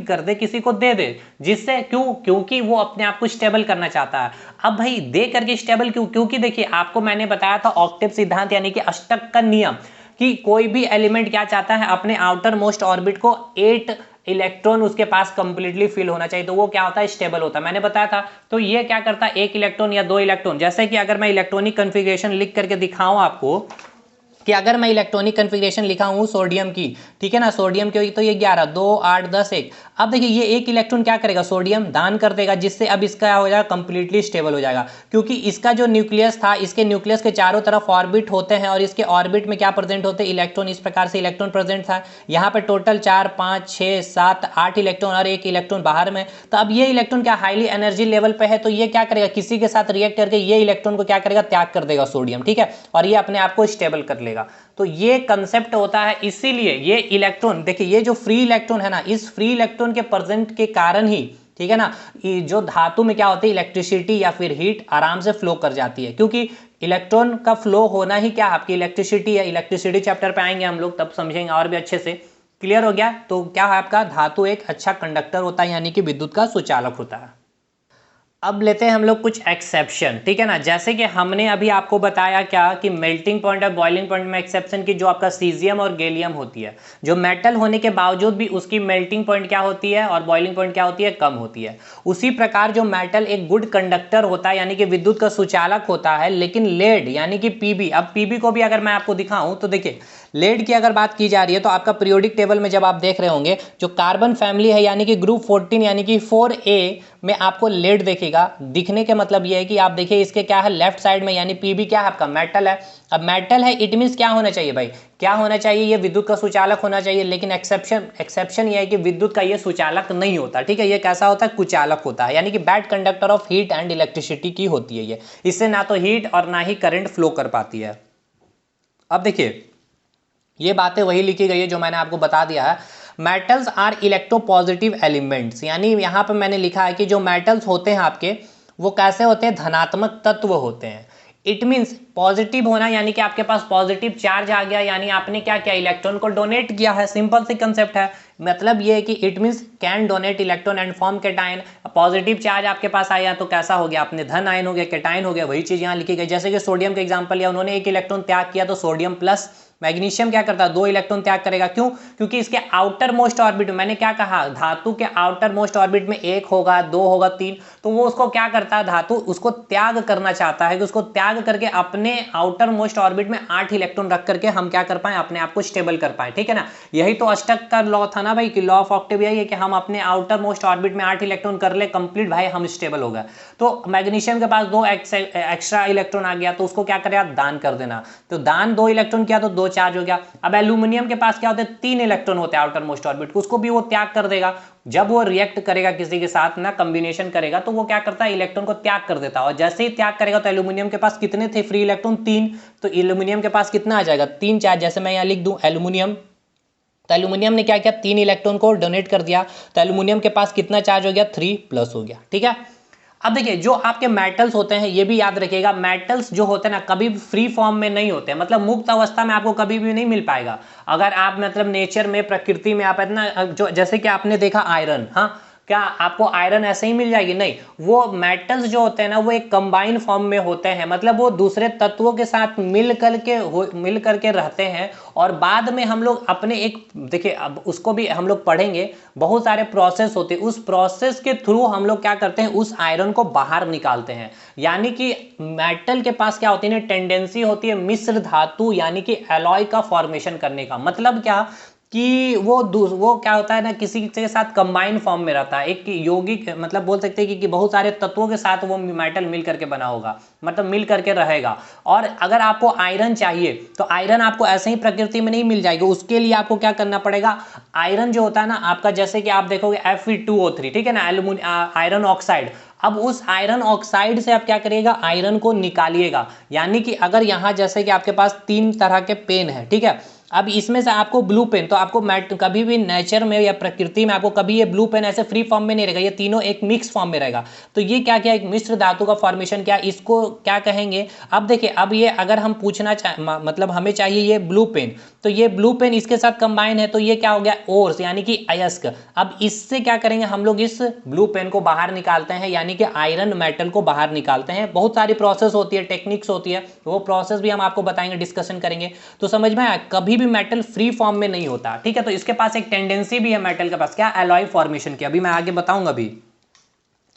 कर दे, किसी को दे दे। जिससे क्योंकि वो अपने आप को स्टेबल करना चाहता है। अब भाई दे करके स्टेबल क्योंकि देखिए आपको मैंने बताया था ऑक्टेव सिद्धांत यानी कि अष्टक का नियम, कि कोई भी एलिमेंट क्या चाहता है, अपने आउटर मोस्ट ऑर्बिट को 8 इलेक्ट्रॉन उसके पास कंप्लीटली फिल होना चाहिए, तो वो क्या होता है, स्टेबल होता है। मैंने बताया था। तो ये क्या करता है, 1 इलेक्ट्रॉन या 2 इलेक्ट्रॉन, जैसे कि अगर मैं इलेक्ट्रॉनिक कन्फिग्रेशन लिख करके दिखाऊं आपको, कि अगर मैं इलेक्ट्रॉनिक कन्फिग्रेशन लिखा हूं सोडियम की, ठीक है ना, सोडियम की, तो ये 11, 2, 8, 10, 1। अब देखिए ये एक इलेक्ट्रॉन क्या करेगा, सोडियम दान कर देगा, जिससे अब इसका हो जाएगा कंप्लीटली स्टेबल हो जाएगा। क्योंकि इसका जो न्यूक्लियस था, इसके न्यूक्लियस के चारों तरफ ऑर्बिट होते हैं और इसके ऑर्बिट में क्या प्रेजेंट होते हैं, इलेक्ट्रॉन। इस प्रकार से इलेक्ट्रॉन प्रेजेंट था। यहाँ पर टोटल 4, 5, 6, 7, 8 इलेक्ट्रॉन और 1 इलेक्ट्रॉन बाहर में। तो अब ये इलेक्ट्रॉन क्या हाईली एनर्जी लेवल पे है, तो ये क्या करेगा, किसी के साथ रिएक्ट करके ये इलेक्ट्रॉन को क्या करेगा, त्याग कर देगा सोडियम, ठीक है, और ये अपने आप को स्टेबल कर लेगा। तो ये कंसेप्ट होता है। इसीलिए ये इलेक्ट्रॉन, देखिए ये जो फ्री इलेक्ट्रॉन है ना, इस फ्री इलेक्ट्रॉन के प्रेजेंट के कारण ही, ठीक है ना, जो धातु में क्या होती है, इलेक्ट्रिसिटी या फिर हीट आराम से फ्लो कर जाती है। क्योंकि इलेक्ट्रॉन का फ्लो होना ही क्या, आपकी इलेक्ट्रिसिटी है। इलेक्ट्रिसिटी चैप्टर पे आएंगे हम लोग, तब समझेंगे और भी अच्छे से। क्लियर हो गया। तो क्या है, आपका धातु एक अच्छा कंडक्टर होता है, यानी कि विद्युत का सुचालक होता है। अब लेते हैं हम लोग कुछ एक्सेप्शन, ठीक है ना। जैसे कि हमने अभी आपको बताया क्या, कि मेल्टिंग पॉइंट और बॉइलिंग पॉइंट में एक्सेप्शन की जो आपका सीजियम और गैलियम होती है, जो मेटल होने के बावजूद भी उसकी मेल्टिंग पॉइंट क्या होती है और बॉइलिंग पॉइंट क्या होती है, कम होती है। उसी प्रकार जो मेटल एक गुड कंडक्टर होता है, यानी कि विद्युत का सुचालक होता है, लेकिन लेड यानी कि पीबी, अब पीबी को भी अगर मैं आपको दिखाऊं तो देखिए, लेड की अगर बात की जा रही है तो आपका पीरियोडिक टेबल में जब आप देख रहे होंगे, जो कार्बन फैमिली है यानी कि ग्रुप 14 यानी कि 4A में आपको लेड देखेगा। दिखने के मतलब ये है कि आप देखिए इसके क्या है, लेफ्ट साइड में, यानी पीबी क्या है आपका, मेटल है। अब मेटल है, इट मीन्स क्या होना चाहिए भाई, क्या होना चाहिए, ये विद्युत का सुचालक होना चाहिए। लेकिन एक्सेप्शन ये है कि विद्युत का ये सुचालक नहीं होता, ठीक है, ये कैसा होता है, कुचालक होता है, यानी कि bad conductor of heat and electricity की होती है ये। इससे ना तो हीट और ना ही करंट फ्लो कर पाती है। अब देखिए ये बातें वही लिखी गई है जो मैंने आपको बता दिया है। मेटल्स आर इलेक्ट्रोपॉजिटिव एलिमेंट्स, यानी यहाँ पे मैंने लिखा है कि जो मेटल्स होते हैं आपके, वो कैसे होते हैं, धनात्मक तत्व होते हैं। इट मीन्स पॉजिटिव होना, यानी कि आपके पास पॉजिटिव चार्ज आ गया, यानी आपने क्या किया, इलेक्ट्रॉन को डोनेट किया है। सिंपल सी कंसेप्ट है। मतलब ये है कि it means can donate electron and form cation. Positive charge आपके पास आया तो कैसा हो गया, अपने धन आयन हो गया, कैटायन हो गया। वही चीज यहाँ लिखी गई। जैसे कि सोडियम का एग्जांपल लिया, उन्होंने 1 इलेक्ट्रॉन त्याग किया तो सोडियम प्लस। मैग्नीशियम क्या करता है, 2 इलेक्ट्रॉन त्याग करेगा। क्यों, क्योंकि इसके आउटर मोस्ट ऑर्बिट में, मैंने क्या कहा, धातु के आउटर मोस्ट ऑर्बिट में 1 होगा, 2 होगा, 3, तो वो उसको क्या करता है, धातु उसको त्याग करना चाहता है, कि उसको त्याग करके अपने आउटर मोस्ट ऑर्बिट में 8 इलेक्ट्रॉन रख करके हम क्या कर पाए, अपने आप को स्टेबल कर पाए, ठीक है ना। यही तो अष्टक का लॉ था ना भाई, कि लॉ ऑफ ऑक्टेव यही है कि हम अपने आउटर मोस्ट ऑर्बिट में 8 इलेक्ट्रॉन कर ले कंप्लीट, भाई हम स्टेबल हो गए। तो मैग्नीशियम के पास 2 एक्स्ट्रा इलेक्ट्रॉन आ गया, तो उसको क्या करेगा, दान कर देना। तो दान 2 इलेक्ट्रॉन किया तो 2 चार्ज हो गया। अब एल्यूमिनियम के पास क्या होते हैं, 3 इलेक्ट्रॉन होते हैं आउटर मोस्ट ऑर्बिट, उसको भी वो त्याग कर देगा। जब वो रिएक्ट करेगा किसी के साथ ना, कॉम्बिनेशन करेगा, तो वो क्या करता है, इलेक्ट्रॉन को त्याग कर देता है। और जैसे ही त्याग करेगा तो एल्यूमिनियम के पास कितने थे फ्री इलेक्ट्रॉन, 3, तो एल्यूमिनियम के पास कितना आ जाएगा, 3 चार्ज। जैसे मैं यहाँ लिख दूं एल्यूमिनियम, तो एल्यूमिनियम ने क्या किया, 3 इलेक्ट्रॉन को डोनेट कर दिया, तो एल्यूमिनियम के पास कितना चार्ज हो गया, 3+ हो गया, ठीक है। अब देखिए जो आपके मेटल्स होते हैं, ये भी याद रखिएगा, मेटल्स जो होते हैं ना, कभी भी फ्री फॉर्म में नहीं होते, मतलब मुक्त अवस्था में आपको कभी भी नहीं मिल पाएगा। अगर आप मतलब नेचर में, प्रकृति में आप इतना जो, जैसे कि आपने देखा आयरन, हाँ, क्या आपको आयरन ऐसे ही मिल जाएगी, नहीं। वो मेटल्स जो होते हैं ना, वो एक कंबाइन फॉर्म में होते हैं, मतलब वो दूसरे तत्वों के साथ मिल करके रहते हैं। और बाद में हम लोग अपने एक, देखिए अब उसको भी हम लोग पढ़ेंगे, बहुत सारे प्रोसेस होते हैं, उस प्रोसेस के थ्रू हम लोग क्या करते हैं, उस आयरन को बाहर निकालते हैं। यानी कि मेटल के पास क्या होती है, टेंडेंसी होती है मिश्र धातु यानी कि एलॉय का फॉर्मेशन करने का। मतलब क्या, कि वो क्या होता है ना, किसी के साथ कंबाइन फॉर्म में रहता है, एक यौगिक, मतलब बोल सकते हैं कि बहुत सारे तत्वों के साथ वो मेटल मिल करके बना होगा, मतलब मिल करके रहेगा। और अगर आपको आयरन चाहिए तो आयरन आपको ऐसे ही प्रकृति में नहीं मिल जाएगी, उसके लिए आपको क्या करना पड़ेगा, आयरन जो होता है ना आपका, जैसे कि आप देखोगे Fe2O3, ठीक है ना, आयरन ऑक्साइड। अब उस आयरन ऑक्साइड से आप क्या करिएगा, आयरन को निकालिएगा। यानी कि अगर यहाँ जैसे कि आपके पास 3 तरह के पेन है, ठीक है, अब इसमें से आपको ब्लू पेन, तो आपको कभी भी नेचर में या प्रकृति में आपको कभी ये ब्लू पेन ऐसे फ्री फॉर्म में नहीं रहेगा, ये तीनों एक मिक्स फॉर्म में रहेगा। तो ये क्या क्या, एक मिश्र धातु का फॉर्मेशन, क्या इसको क्या कहेंगे। अब देखिए, अब ये अगर हम पूछना मतलब हमें चाहिए ये ब्लू पेन, तो ये ब्लू पेन इसके साथ कंबाइन है, तो ये क्या हो गया, ओर्स, यानी कि अयस्क। अब इससे क्या करेंगे हम लोग, इस ब्लू पेन को बाहर निकालते हैं, यानी कि आयरन मेटल को बाहर निकालते हैं। बहुत सारी प्रोसेस होती है, टेक्निक्स होती है, वो प्रोसेस भी हम आपको बताएंगे, डिस्कशन करेंगे। तो समझ में आया, कभी भी मेटल फ्री फॉर्म में नहीं होता, ठीक है। तो इसके पास एक टेंडेंसी भी है मेटल के पास, क्या, एलॉय फॉर्मेशन की, अभी मैं आगे बताऊंगा भी।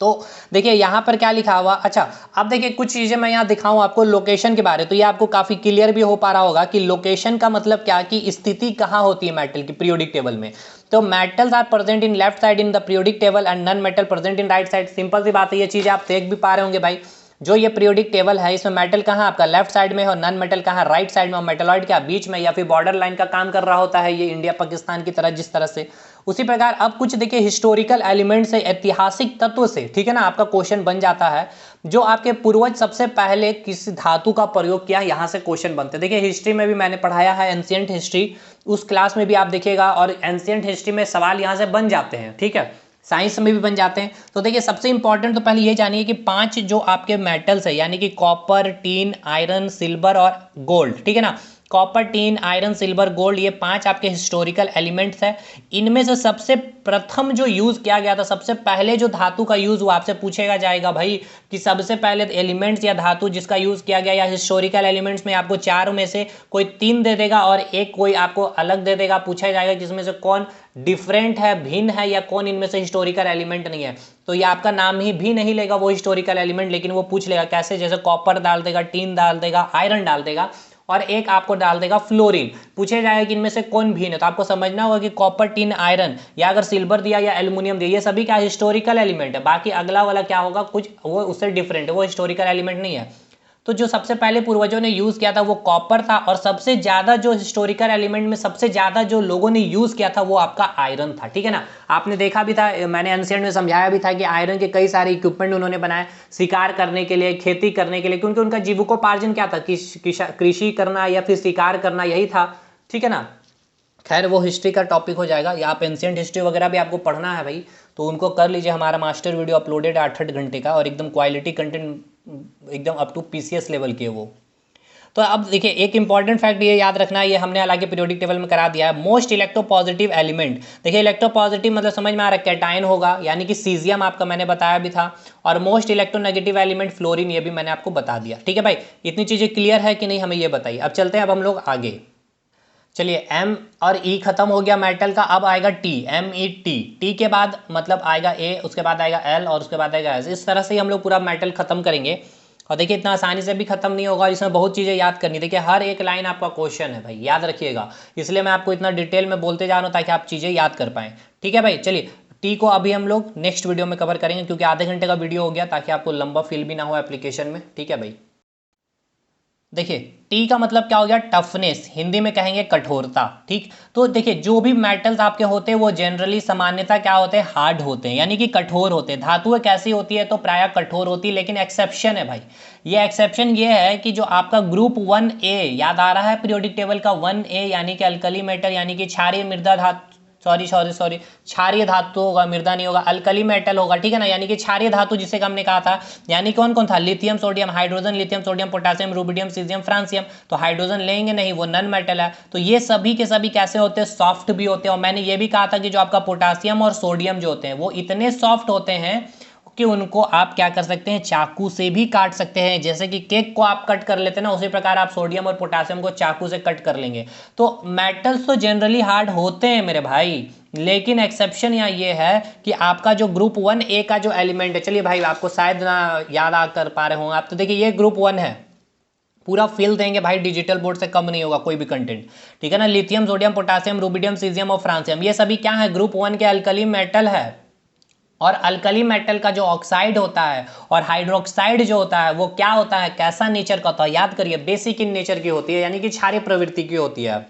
तो देखिए यहां पर क्या लिखा हुआ, अच्छा अब देखिए कुछ चीजें मैं यहां दिखाऊं आपको लोकेशन के बारे, तो ये आपको काफी क्लियर भी हो पा रहा होगा कि लोकेशन का मतलब क्या, कि स्थिति कहां होती है मेटल की पीरियोडिक टेबल में। तो metals are present in left side in the periodic table and non metal present in right side. Simple सी बात है, ये चीज आप देख भी पा रहे होंगे भाई। जो ये पीरियोडिक टेबल है, इसमें मेटल कहाँ आपका लेफ्ट साइड में है और नॉन मेटल कहाँ राइट साइड में, और मेटलॉइड क्या बीच में या फिर बॉर्डर लाइन का काम कर रहा होता है, ये इंडिया पाकिस्तान की तरह जिस तरह से। उसी प्रकार अब कुछ देखिए हिस्टोरिकल एलिमेंट से, ऐतिहासिक तत्व से, ठीक है ना, आपका क्वेश्चन बन जाता है, जो आपके पूर्वज सबसे पहले किस धातु का प्रयोग किया, यहां से क्वेश्चन बनते हैं। देखिए हिस्ट्री में भी मैंने पढ़ाया है, एंशिएंट हिस्ट्री, उस क्लास में भी आप देखिएगा, और एंशिएंट हिस्ट्री में सवाल यहां से बन जाते हैं, ठीक है, साइंस में भी बन जाते हैं। तो देखिए सबसे इंपॉर्टेंट तो पहले ये जानिए कि 5 जो आपके मेटल्स है, यानी कि कॉपर, टीन, आयरन, सिल्वर और गोल्ड, ठीक है ना, copper, tin, iron, silver, gold, ये 5 आपके हिस्टोरिकल एलिमेंट्स है। इनमें से सबसे प्रथम जो यूज किया गया था, सबसे पहले जो धातु का यूज हुआ, आपसे पूछेगा जाएगा भाई कि सबसे पहले एलिमेंट्स या धातु जिसका यूज किया गया, या हिस्टोरिकल एलिमेंट्स में आपको 4 में से कोई 3 दे देगा और एक कोई आपको अलग दे देगा, पूछा जाएगा कि इसमें से कौन डिफरेंट है, भिन्न है, या कौन इनमें से हिस्टोरिकल एलिमेंट नहीं है। तो ये आपका नाम ही भी नहीं लेगा वो हिस्टोरिकल एलिमेंट, लेकिन वो पूछ लेगा कैसे, जैसे कॉपर डाल देगा, टीन डाल देगा, आयरन डाल देगा, और एक आपको डाल देगा फ्लोरीन। पूछे जाएगा कि इनमें से कौन भिन्न है, तो आपको समझना होगा कि कॉपर, टीन, आयरन, या अगर सिल्वर दिया या एल्युमिनियम दिया, ये सभी क्या हिस्टोरिकल एलिमेंट है। बाकी अगला वाला क्या होगा, कुछ वो उससे डिफरेंट है, वो हिस्टोरिकल एलिमेंट नहीं है। तो जो सबसे पहले पूर्वजों ने यूज किया था वो कॉपर था, और सबसे ज्यादा जो हिस्टोरिकल एलिमेंट में सबसे ज्यादा जो लोगों ने यूज किया था वो आपका आयरन था, ठीक है ना। आपने देखा भी था, मैंने एंशिएंट में समझाया भी था कि आयरन के कई सारे इक्विपमेंट उन्होंने बनाए, शिकार करने के लिए, खेती करने के लिए, क्योंकि उनका जीविकोपार्जन क्या था, कृषि करना या फिर शिकार करना, यही था, ठीक है ना। खैर वो हिस्ट्री का टॉपिक हो जाएगा, या आप एंशिएंट हिस्ट्री वगैरह भी आपको पढ़ना है भाई, तो उनको कर लीजिए। हमारा मास्टर वीडियो अपलोडेड है 8-8 घंटे का, और एकदम क्वालिटी कंटेंट, एकदम अप टू पीसीएस लेवल के वो। तो अब देखिए एक इंपॉर्टेंट फैक्ट ये याद रखना है, ये हमने हालांकि पीरियोडिक टेबल में करा दिया है। मोस्ट इलेक्ट्रोपॉजिटिव एलिमेंट, देखिए इलेक्ट्रोपॉजिटिव मतलब समझ में आ रहा है, कैटायन होगा, यानी कि सीजियम आपका मैंने बताया भी था, और मोस्ट इलेक्ट्रोनेगेटिव एलिमेंट फ्लोरीन, ये भी मैंने आपको बता दिया, ठीक है भाई। इतनी चीजें क्लियर है कि नहीं, हमें ये बताइए। अब चलते हैं अब हम लोग आगे। चलिए एम और ई खत्म हो गया मेटल का, अब आएगा T, M E T, T के बाद मतलब आएगा ए, उसके बाद आएगा एल, और उसके बाद आएगा एस। इस तरह से ही हम लोग पूरा मेटल खत्म करेंगे। और देखिए इतना आसानी से भी खत्म नहीं होगा, इसमें बहुत चीज़ें याद करनी। देखिए हर एक लाइन आपका क्वेश्चन है भाई, याद रखिएगा, इसलिए मैं आपको इतना डिटेल में बोलते जा रहा हूँ ताकि आप चीज़ें याद कर पाएँ, ठीक है भाई। चलिए टी को अभी हम लोग नेक्स्ट वीडियो में कवर करेंगे, क्योंकि आधे घंटे का वीडियो हो गया, ताकि आपको लंबा फील भी ना हो एप्लीकेशन में, ठीक है भाई। देखिए टी का मतलब क्या हो गया, टफनेस, हिंदी में कहेंगे कठोरता, ठीक। तो देखिए जो भी मेटल्स आपके होते हैं वो जनरली सामान्यता क्या होते हैं, हार्ड होते हैं, यानी कि कठोर होते हैं। धातुएं कैसी होती है, तो प्रायः कठोर होती है, लेकिन एक्सेप्शन है भाई। ये एक्सेप्शन ये है कि जो आपका ग्रुप 1A याद आ रहा है पीरियोडिक टेबल का, 1A यानी कि अल्कली मेटल, यानी कि क्षारीय मृदा धातु, सॉरी क्षारीय धातु होगा, मृदा नहीं होगा, अल्कली मेटल होगा, ठीक है ना, यानी कि क्षारीय धातु जिसे हमने कहा था, यानी कौन कौन था, lithium sodium, hydrogen, lithium sodium, potassium, rubidium, caesium, francium. तो हाइड्रोजन लेंगे नहीं, वो नॉन मेटल है। तो ये सभी के सभी कैसे होते हैं, सॉफ्ट भी होते हैं। और मैंने ये भी कहा था कि जो आपका पोटेशियम और सोडियम जो होते हैं वो इतने सॉफ्ट होते हैं कि उनको आप क्या कर सकते हैं, चाकू से भी काट सकते हैं। जैसे कि केक को आप कट कर लेते हैं ना, उसी प्रकार आप सोडियम और पोटेशियम को चाकू से कट कर लेंगे। तो मेटल्स तो जनरली हार्ड होते हैं मेरे भाई, लेकिन एक्सेप्शन यहाँ ये है कि आपका जो ग्रुप 1A का जो एलिमेंट है, चलिए भाई आपको शायद ना याद आ कर पा रहे होंगे आप, तो देखिए ये ग्रुप 1 है, पूरा फिल देंगे भाई, डिजिटल बोर्ड से कम नहीं होगा कोई भी कंटेंट, ठीक है ना। Lithium, sodium, potassium, rubidium, caesium और फ्रांसियम, ये सभी क्या है, ग्रुप 1 के अल्कली मेटल है। और अल्कली मेटल का जो ऑक्साइड होता है और हाइड्रोक्साइड जो होता है वो क्या होता है, कैसा नेचर का होता है, याद करिए बेसिक इन नेचर की होती है, यानी कि क्षारीय प्रवृत्ति की होती है।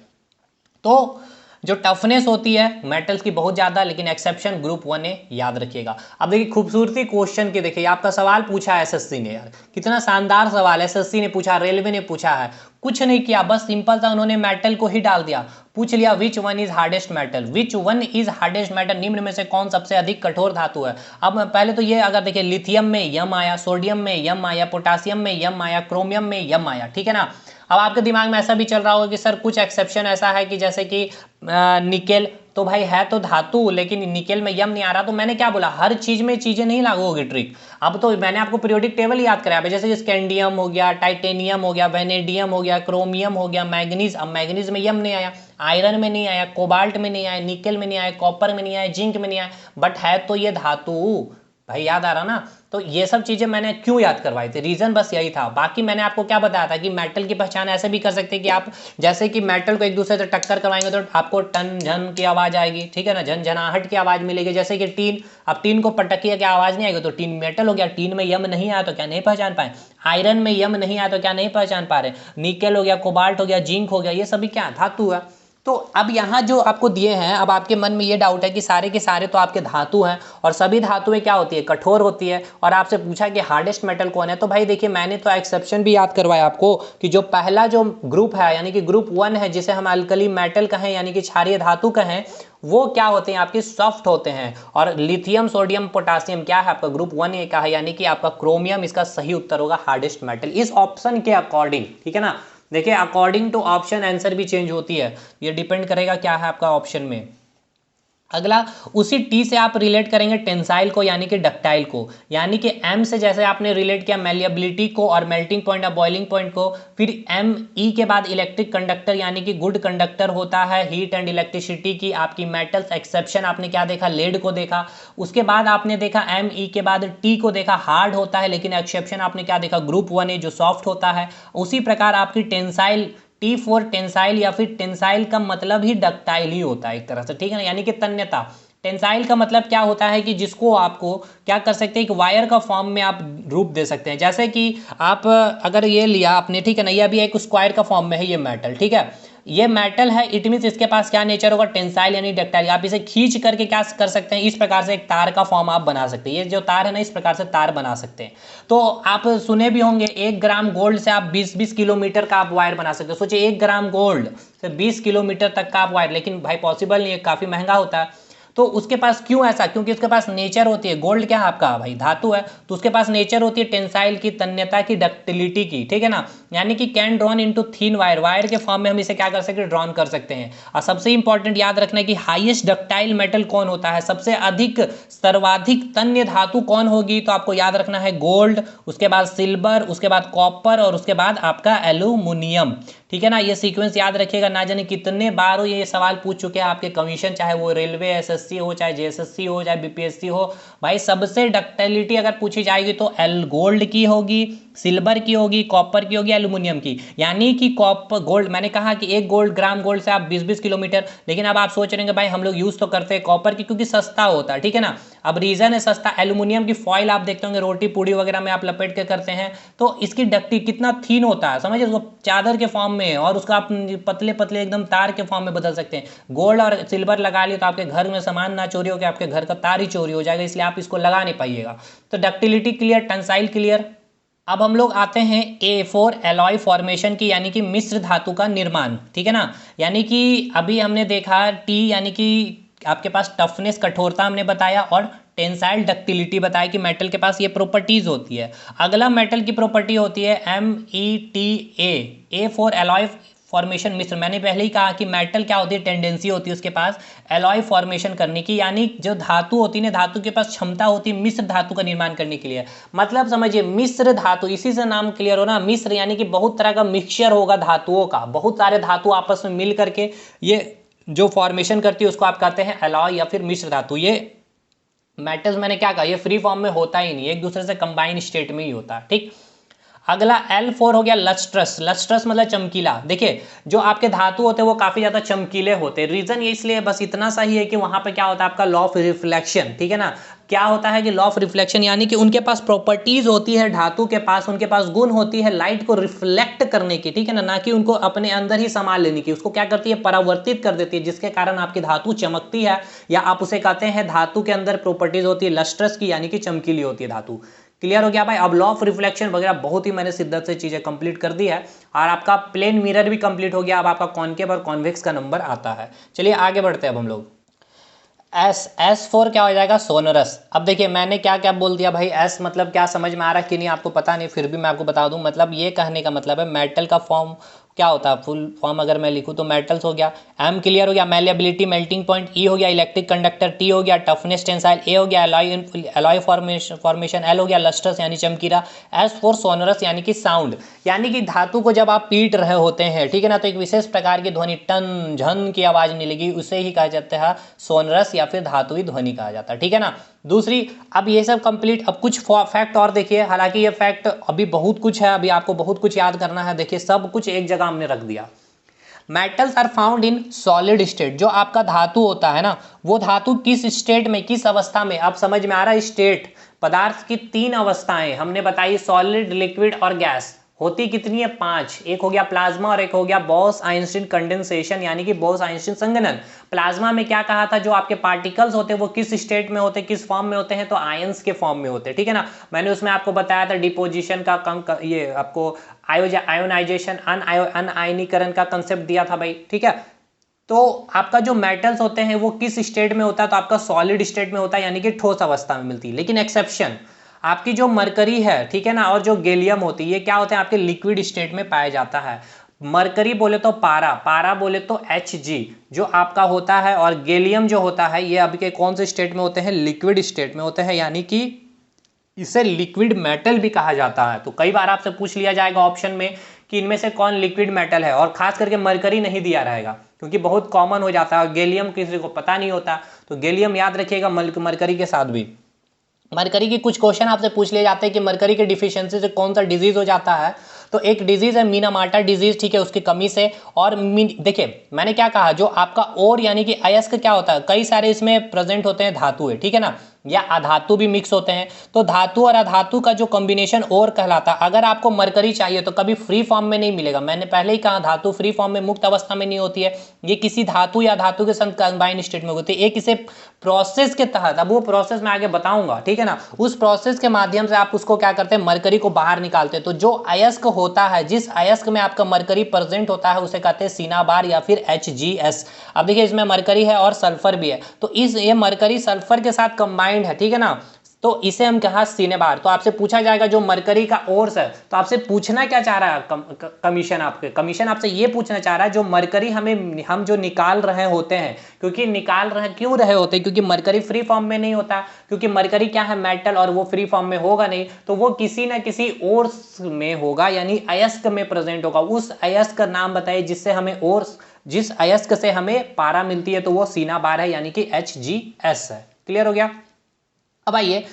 तो जो टफनेस होती है मेटल्स की बहुत ज़्यादा, लेकिन एक्सेप्शन ग्रुप 1 है, याद रखिएगा। अब देखिए खूबसूरती क्वेश्चन की, देखिए आपका सवाल पूछा है एसएससी ने, यार कितना शानदार सवाल एसएससी ने पूछा, रेलवे ने पूछा है, कुछ नहीं किया, बस सिंपल सा उन्होंने मेटल को ही डाल दिया, पूछ लिया which one is hardest metal, which one is hardest metal, निम्न में से कौन सबसे अधिक कठोर धातु है। अब पहले तो ये अगर देखिए, लिथियम में यम आया, सोडियम में यम आया, पोटासियम में यम आया, क्रोमियम में यम आया, ठीक है ना। अब आपके दिमाग में ऐसा भी चल रहा होगा कि सर कुछ एक्सेप्शन ऐसा है कि जैसे कि निकेल, तो भाई है तो धातु लेकिन निकेल में यम नहीं आ रहा, तो मैंने क्या बोला, हर चीज में चीजें नहीं लागू होगी ट्रिक। अब तो मैंने आपको पीरियोडिक टेबल याद कराया, जैसे स्कैंडियम हो गया, टाइटेनियम हो गया, वेनेडियम हो गया, क्रोमियम हो गया, मैग्नीज, अब मैग्नीज में यम नहीं आया, आयरन में नहीं आया, कोबाल्ट में नहीं आया, निकेल में नहीं आया, कॉपर में नहीं आया, जिंक में नहीं आया, बट है तो ये धातु भाई, याद आ रहा ना। तो ये सब चीजें मैंने क्यों याद करवाई थी, रीजन बस यही था। बाकी मैंने आपको क्या बताया था कि मेटल की पहचान ऐसे भी कर सकते हैं कि आप जैसे कि मेटल को एक दूसरे से टक्कर करवाएंगे तो आपको टन झन की आवाज आएगी, ठीक है ना, झनझनाहट की आवाज मिलेगी। जैसे कि टीन, अब टीन को पटकिए क्या आवाज नहीं आएगी, तो टीन मेटल हो गया। टीन में यम नहीं आया तो क्या नहीं पहचान पाए, आयरन में यम नहीं आया तो क्या नहीं पहचान पा रहे, निकेल हो गया, कोबाल्ट हो गया, जिंक हो गया, ये सभी क्या धातु है। तो अब यहाँ जो आपको दिए हैं, अब आपके मन में ये डाउट है कि सारे के सारे तो आपके धातु हैं और सभी धातुएं क्या होती है, कठोर होती है, और आपसे पूछा कि हार्डेस्ट मेटल कौन है। तो भाई देखिए मैंने तो एक्सेप्शन भी याद करवाया आपको कि जो पहला जो ग्रुप है यानी कि ग्रुप 1 है, जिसे हम अल्कली मेटल कहें यानी कि क्षारीय धातु कहें, वो क्या होते हैं, आपके सॉफ्ट होते हैं। और लिथियम, सोडियम, पोटासियम क्या है, आपका ग्रुप 1 का है, यानी कि आपका क्रोमियम इसका सही उत्तर होगा, हार्डेस्ट मेटल इस ऑप्शन के अकॉर्डिंग, ठीक है ना। देखिए अकॉर्डिंग टू ऑप्शन आंसर भी चेंज होती है, ये डिपेंड करेगा क्या है आपका ऑप्शन में। अगला उसी टी से आप रिलेट करेंगे टेंसाइल को यानी कि डक्टाइल को, यानी कि एम से जैसे आपने रिलेट किया मेलिएबिलिटी को और मेल्टिंग पॉइंट या बॉइलिंग पॉइंट को, फिर एम ई के बाद इलेक्ट्रिक कंडक्टर यानी कि गुड कंडक्टर होता है हीट एंड इलेक्ट्रिसिटी की आपकी मेटल्स, एक्सेप्शन आपने क्या देखा, लेड को देखा। उसके बाद आपने देखा एम ई के बाद टी को देखा, हार्ड होता है, लेकिन एक्सेप्शन आपने क्या देखा, ग्रुप 1 जो सॉफ्ट होता है। उसी प्रकार आपकी टेंसाइल, टी फॉर टेंसाइल या फिर टेंसाइल का मतलब ही डक्टाइल ही होता है एक तरह से, ठीक है ना, यानी कि तन्यता। टेंसाइल का मतलब क्या होता है कि जिसको आपको क्या कर सकते हैं, एक वायर का फॉर्म में आप रूप दे सकते हैं। जैसे कि आप अगर ये लिया आपने, ठीक है ना, ये अभी एक स्क्वायर का फॉर्म में है ये मेटल, ठीक है, ये मेटल है, इट मीन्स इसके पास क्या नेचर होगा, टेंसाइल यानी डक्टाइल। आप इसे खींच करके क्या कर सकते हैं, इस प्रकार से एक तार का फॉर्म आप बना सकते हैं। ये जो तार है ना, इस प्रकार से तार बना सकते हैं। तो आप सुने भी होंगे 1 ग्राम गोल्ड से आप 20-20 किलोमीटर का आप वायर बना सकते हो। सोचिए 1 ग्राम गोल्ड से 20 किलोमीटर तक का आप वायर, लेकिन भाई पॉसिबल नहीं है, काफी महंगा होता है। तो उसके पास क्यों ऐसा, क्योंकि उसके पास नेचर होती है, गोल्ड क्या है आपका भाई धातु है, तो उसके पास नेचर होती है टेंसाइल की, तन्यता की, डक्टिलिटी की, ठीक है ना, यानी कि can drawn into thin wire, wire के फॉर्म में हम इसे क्या कर सकते हैं, ड्रॉन कर सकते हैं। और सबसे इंपॉर्टेंट याद रखना है कि हाईएस्ट डक्टाइल मेटल कौन होता है, सबसे अधिक सर्वाधिक तन्य धातु कौन होगी, तो आपको याद रखना है गोल्ड, उसके बाद सिल्वर, उसके बाद कॉपर और उसके बाद आपका एल्यूमिनियम, ठीक है ना। ये सीक्वेंस याद रखिएगा, ना जाने कितने बार ये सवाल पूछ चुके हैं आपके कमीशन, चाहे वो रेलवे एसएससी हो, चाहे जेएसएससी हो, चाहे बीपीएससी हो। भाई सबसे डक्टिलिटी अगर पूछी जाएगी तो एल गोल्ड की होगी, सिल्वर की होगी, कॉपर की होगी, एल्यूमिनियम की। यानी कि कॉपर गोल्ड, मैंने कहा कि 1 ग्राम गोल्ड से आप 20-20 किलोमीटर, लेकिन अब आप सोच रहे हैं भाई हम लोग यूज तो करते हैं कॉपर की क्योंकि सस्ता होता है, ठीक है ना। अब रीजन है सस्ता। एल्यूमिनियम की फॉइल आप देखते होंगे रोटी पूड़ी वगैरह में आप लपेट के करते हैं, तो इसकी डक्टी कितना थीन होता है, समझिए, उसको चादर के फॉर्म में, और उसका आप पतले पतले एकदम तार के फॉर्म में बदल सकते हैं। गोल्ड और सिल्वर लगा लिए तो आपके घर में सामान ना चोरी हो गया, आपके घर का तार ही चोरी हो जाएगा, इसलिए आप इसको लगा नहीं पाइएगा। तो डक्टिलिटी क्लियर, टेंसाइल क्लियर। अब हम लोग आते हैं A4 एलॉय फॉर्मेशन की, यानी कि मिश्र धातु का निर्माण, ठीक है ना। यानी कि अभी हमने देखा टी यानी कि आपके पास टफनेस, कठोरता हमने बताया, और टेंसाइल डक्टिलिटी बताया कि मेटल के पास ये प्रॉपर्टीज होती है। अगला मेटल की प्रॉपर्टी होती है META, A4 एलॉय फॉर्मेशन मिश्र। मैंने पहले ही कहा कि मेटल क्या होती है, टेंडेंसी होती है उसके पास एलॉय फॉर्मेशन करने की, यानी जो धातु होती है ना, धातु के पास क्षमता होती है मिश्र धातु का निर्माण करने के लिए। मतलब समझिए मिश्र धातु, इसी से नाम क्लियर हो ना, मिश्र यानी कि बहुत तरह का मिक्सचर होगा धातुओं का, बहुत सारे धातु आपस में मिल करके ये जो फॉर्मेशन करती है उसको आप कहते हैं एलॉय या फिर मिश्र धातु। ये मेटल्स मैंने क्या कहा, ये फ्री फॉर्म में होता ही नहीं, एक दूसरे से कंबाइन स्टेट में ही होता है, ठीक। अगला L4 हो गया लस्ट्रस। लस्ट्रस मतलब चमकीला। देखिए जो आपके धातु होते हैं वो काफी ज्यादा चमकीले होते हैं। रीजन ये इसलिए बस इतना सा ही है कि वहां पे क्या होता है आपका लॉ ऑफ रिफ्लेक्शन, ठीक है ना। क्या होता है कि लॉ ऑफ रिफ्लेक्शन यानी कि उनके पास प्रॉपर्टीज होती है, धातु के पास उनके पास गुण होती है लाइट को रिफ्लेक्ट करने की, ठीक है ना कि उनको अपने अंदर ही समा लेने की। उसको क्या करती है, परावर्तित कर देती है, जिसके कारण आपकी धातु चमकती है, या आप उसे कहते हैं धातु के अंदर प्रॉपर्टीज होती है लस्ट्रस की, यानी कि चमकीली होती है धातु। क्लियर हो गया भाई। अब लॉ ऑफ रिफ्लेक्शन वगैरह बहुत ही मैंने शिद्दत से चीजें कंप्लीट कर दी है, और आपका प्लेन मिरर भी कंप्लीट हो गया। अब आपका कॉनकेव और कॉन्वेक्स का नंबर आता है। चलिए आगे बढ़ते हैं अब हम लोग। S4 क्या हो जाएगा, सोनरस। अब देखिए मैंने क्या क्या बोल दिया भाई, S मतलब क्या समझ में आ रहा है कि नहीं आपको पता नहीं, फिर भी मैं आपको बता दूं। मतलब ये कहने का मतलब है मेटल का फॉर्म क्या होता है, फुल फॉर्म अगर मैं लिखूं तो मेटल्स हो गया। M क्लियर हो गया, मैलिएबिलिटी मेल्टिंग पॉइंट। E हो गया इलेक्ट्रिक कंडक्टर। T हो गया टफनेस टेंसाइल। A हो गया एलॉय फॉर्मेशन। L हो गया लस्ट्रस यानी चमकीला। S4 सोनरस यानी कि साउंड, यानी कि धातु को जब आप पीट रहे होते हैं, ठीक है ना, तो एक विशेष प्रकार की ध्वनि टन झन की आवाज मिलेगी, उसे ही कहा जाता है सोनरस या फिर धातुई ध्वनि कहा जाता है, ठीक है ना। दूसरी, अब ये सब कंप्लीट। अब कुछ फैक्ट और देखिए, हालांकि ये फैक्ट अभी बहुत कुछ है, अभी आपको बहुत कुछ याद करना है। देखिए सब कुछ एक जगह हमने रख दिया। Metals are found in solid state. जो आपका धातु होता है ना, वो धातु किस स्टेट में, किस अवस्था में, आप समझ में आ रहा है। स्टेट, पदार्थ की 3 अवस्थाएं हमने बताई, सॉलिड, लिक्विड और गैस। होती कितनी है, 5। एक हो गया प्लाज्मा और एक हो गया बॉस आइंस्टीन कंडेंसेशन, यानी कि बॉस आइंस्टीन संघनन। प्लाज्मा में क्या कहा था, जो आपके पार्टिकल्स होते हैं वो किस स्टेट में होते हैं, किस फॉर्म में होते हैं, तो आयंस के फॉर्म में होते हैं, ठीक है ना। मैंने उसमें आपको बताया था डिपोजिशन का ये आपको आयोनाइजेशन, अनआयनीकरण का कंसेप्ट दिया था भाई, ठीक है। तो आपका जो मेटल्स होते हैं वो किस स्टेट में होता है, तो आपका सॉलिड स्टेट में होता है, यानी कि ठोस अवस्था में मिलती है। लेकिन एक्सेप्शन, आपकी जो मरकरी है, ठीक है ना, और जो गैलियम होती है, ये क्या होते हैं आपके लिक्विड स्टेट में पाया जाता है। मरकरी बोले तो पारा, पारा बोले तो Hg जो आपका होता है, और गैलियम जो होता है ये अभी के कौन से स्टेट में होते हैं, लिक्विड स्टेट में होते हैं, यानी कि इसे लिक्विड मेटल भी कहा जाता है। तो कई बार आपसे पूछ लिया जाएगा ऑप्शन में कि इनमें से कौन लिक्विड मेटल है, और खास करके मरकरी नहीं दिया रहेगा क्योंकि बहुत कॉमन हो जाता है, और गैलियम किसी को पता नहीं होता, तो गैलियम याद रखिएगा मरकरी के साथ भी। मरकरी की कुछ क्वेश्चन आपसे पूछ लिए जाते हैं कि मरकरी के डिफिशियंसी से कौन सा डिजीज हो जाता है, तो एक डिजीज है मीनामाटा डिजीज, ठीक है, उसकी कमी से। और देखिए मैंने क्या कहा, जो आपका और यानी कि अयस्क क्या होता है, कई सारे इसमें प्रेजेंट होते हैं धातु है, ठीक है ना, या अधातु भी मिक्स होते हैं। तो धातु और अधातु का जो कॉम्बिनेशन और कहलाता है। अगर आपको मरकरी चाहिए तो कभी फ्री फॉर्म में नहीं मिलेगा, मैंने पहले ही कहा धातु फ्री फॉर्म में, मुक्त अवस्था में नहीं होती है, ये किसी धातु या धातु के साथ कंबाइन स्टेट में होती है। एक इसे प्रोसेस के तहत, अब वो प्रोसेस मैं आगे बताऊंगा, ठीक है ना, उस प्रोसेस के माध्यम से आप उसको क्या करते हैं, मरकरी को बाहर निकालते हैं। तो जो अयस्क होता है, जिस अयस्क में आपका मरकरी प्रेजेंट होता है, उसे कहते हैं सिनाबार या फिर HgS। अब देखिए इसमें मरकरी है और सल्फर भी है, तो ये मरकरी सल्फर के साथ कंबाइंड है, ठीक है ना, तो इसे हम कहा सिनेबार। तो आपसे पूछा जाएगा जो मरकरी का ओर्स है, तो आपसे पूछना क्या चाह रहा है कमीशन आपसे ये पूछना चाह रहा है, जो मरकरी हम जो निकाल रहे होते हैं, क्योंकि निकाल रहे क्यों रहे होते हैं, क्योंकि मरकरी फ्री फॉर्म में नहीं होता, क्योंकि मरकरी क्या है, मेटल, और वो फ्री फॉर्म में होगा नहीं, तो वो किसी ना किसी ओर्स में होगा, यानी अयस्क में प्रेजेंट होगा। उस अयस्क का नाम बताइए जिससे हमें ओर्स, जिस अयस्क से हमें पारा मिलती है, तो वो सिनाबार है, यानी कि HgS है। क्लियर हो गया। अब आइए,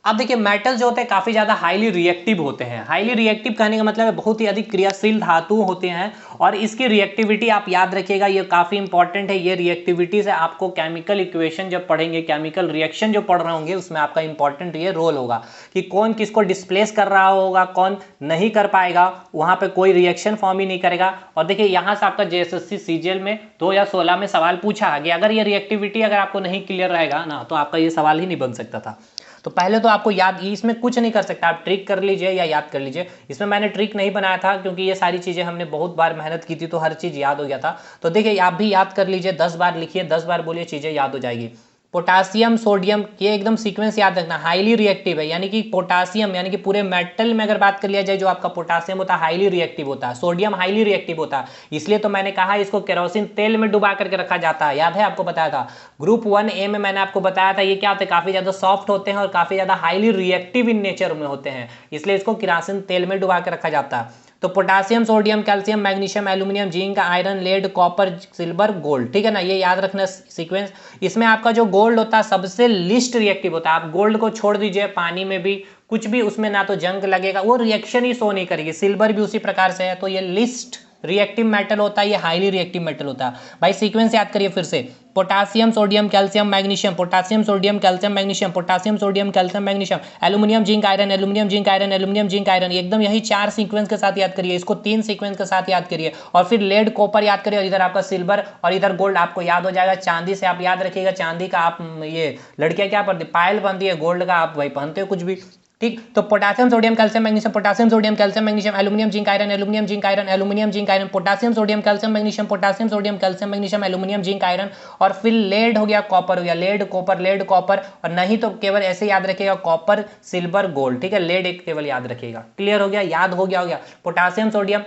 अब देखिए मेटल जो होते हैं काफी ज्यादा हाईली रिएक्टिव होते हैं। हाईली रिएक्टिव कहने का मतलब है बहुत ही अधिक क्रियाशील धातु होते हैं, और इसकी रिएक्टिविटी आप याद रखिएगा, ये काफी इंपॉर्टेंट है। ये रिएक्टिविटी से आपको केमिकल इक्वेशन जब पढ़ेंगे, केमिकल रिएक्शन जो पढ़ रहे होंगे, उसमें आपका इंपॉर्टेंट ये रोल होगा कि कौन किसको डिस्प्लेस कर रहा होगा, कौन नहीं कर पाएगा, वहां पर कोई रिएक्शन फॉर्म ही नहीं करेगा। और देखिए यहाँ से आपका JSSC CGL में 2016 में सवाल पूछा गया, अगर ये रिएक्टिविटी अगर आपको नहीं क्लियर रहेगा ना, तो आपका ये सवाल ही नहीं बन सकता था। तो पहले तो आपको याद, इसमें कुछ नहीं कर सकता, आप ट्रिक कर लीजिए या याद कर लीजिए। इसमें मैंने ट्रिक नहीं बनाया था क्योंकि ये सारी चीजें हमने बहुत बार मेहनत की थी, तो हर चीज याद हो गया था। तो देखिए आप भी याद कर लीजिए, 10 बार लिखिए, 10 बार बोलिए, चीजें याद हो जाएगी। पोटासियम, सोडियम, ये एकदम सीक्वेंस याद रखना, हाईली रिएक्टिव है, यानी कि पोटासियम, यानी कि पूरे मेटल में अगर बात कर लिया जाए, जो आपका पोटासियम होता है हाईली रिएक्टिव होता है, सोडियम हाईली रिएक्टिव होता है, इसलिए तो मैंने कहा इसको केरोसिन तेल में डुबा करके रखा जाता है, याद है आपको बताया था। ग्रुप 1A में मैंने आपको बताया था, ये क्या होते हैं, काफी ज्यादा सॉफ्ट होते हैं और काफी ज्यादा हाईली रिएक्टिव इन नेचर में होते हैं, इसलिए इसको केरोसिन तेल में डुबा के रखा जाता है। तो potassium, sodium, calcium, magnesium, aluminium, zinc, iron, lead, copper, silver, gold, ठीक है ना, ये याद रखना सीक्वेंस। इसमें आपका जो गोल्ड होता है सबसे लिस्ट रिएक्टिव होता है। आप गोल्ड को छोड़ दीजिए, पानी में भी कुछ भी उसमें ना तो जंग लगेगा, वो रिएक्शन ही शो नहीं करेगी। सिल्वर भी उसी प्रकार से है, तो ये लिस्ट रिएक्टिव मेटल होता है, ये हाईली रिएक्टिव मेटल होता है। भाई सीक्वेंस याद करिए फिर से, potassium, sodium, calcium, magnesium, potassium, sodium, calcium, magnesium, potassium, sodium, calcium, magnesium, aluminium, zinc, iron, aluminium, zinc, iron, aluminium, zinc, iron, एकदम यही 4 सीक्वेंस के साथ याद करिए, इसको 3 सीक्वेंस के साथ याद करिए। और फिर लेड, कॉपर याद करिए, और इधर आपका सिल्वर और इधर गोल्ड आपको याद हो जाएगा। चांदी से आप याद रखिएगा, चांदी का आप ये लड़कियां क्या पहनती, पायल बनती है, गोल्ड का आप भाई पहनते हो कुछ भी, ठीक। तो potassium, sodium, calcium, magnesium, potassium, sodium, calcium, magnesium, aluminium, zinc, iron, aluminium, zinc, iron, aluminium, zinc, iron, potassium, sodium, calcium, magnesium, potassium, sodium, calcium, magnesium, aluminium, zinc, iron, और फिर लेड हो गया, कॉपर हो गया, लेड, कॉपर, लेड, कॉपर, और नहीं तो केवल ऐसे याद रखिएगा कॉपर, सिल्वर, गोल्ड, ठीक है, लेड एक केवल याद रखिएगा। क्लियर हो गया, याद हो गया पोटासियम, सोडियम,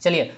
चलिए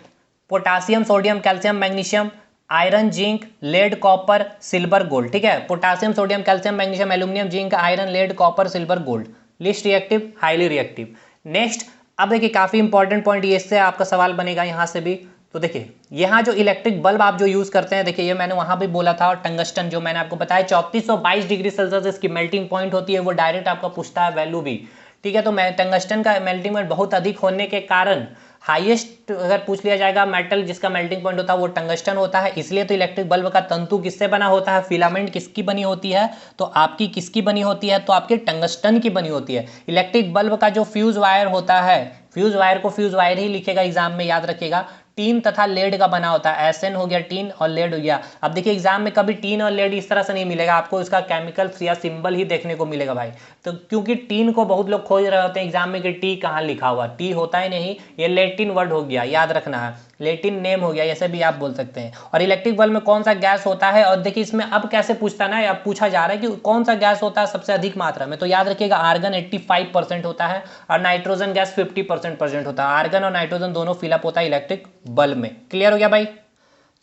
potassium, sodium, calcium, magnesium, iron, zinc, lead, copper, silver, gold, ठीक है, potassium, sodium, calcium, magnesium, aluminium, zinc, iron, lead, copper, silver, gold, list reactive, highly reactive. Next, अब देखिए काफी इंपॉर्टेंट पॉइंट, ये इससे आपका सवाल बनेगा यहां से भी। तो देखिए यहाँ जो इलेक्ट्रिक बल्ब आप जो यूज करते हैं, देखिए ये मैंने वहां भी बोला था, टंगस्टन जो मैंने आपको बताया 3422 डिग्री सेल्सियस इसकी मेल्टिंग पॉइंट होती है, वो डायरेक्ट आपका पूछता है वैल्यू भी, ठीक है। तो टंगस्टन का मेल्टिंग पॉइंट बहुत अधिक होने के कारण हाईएस्ट अगर पूछ लिया जाएगा मेटल जिसका मेल्टिंग पॉइंट होता है वो टंगस्टन होता है। इसलिए तो इलेक्ट्रिक बल्ब का तंतु किससे बना होता है, फिलामेंट किसकी बनी होती है, तो आपकी किसकी बनी होती है, तो आपकी टंगस्टन की बनी होती है। इलेक्ट्रिक बल्ब का जो फ्यूज वायर होता है, फ्यूज वायर को फ्यूज वायर ही लिखेगा एग्जाम में, याद रखिएगा, टीन तथा लेड का बना होता है। एसएन हो गया टीन और लेड हो गया। अब देखिए एग्जाम में कभी टीन और लेड इस तरह से नहीं मिलेगा आपको, इसका केमिकल या सिंबल ही देखने को मिलेगा भाई। तो क्योंकि टीन को बहुत लोग खोज रहे होते हैं एग्जाम में कि टी कहाँ लिखा हुआ, टी होता ही नहीं, ये लेटिन वर्ड हो गया, याद रखना है, लेटिन नेम हो गया, ऐसे भी आप बोल सकते हैं। और इलेक्ट्रिक बल्ब में कौन सा गैस होता है, और देखिए इसमें अब कैसे पूछता ना, अब पूछा जा रहा है कि कौन सा गैस होता है सबसे अधिक मात्रा में, तो याद रखिएगा आर्गन 85% होता है और नाइट्रोजन गैस 50% होता है। आर्गन और नाइट्रोजन दोनों फिलअप होता है इलेक्ट्रिक बल्ब में। क्लियर हो गया भाई।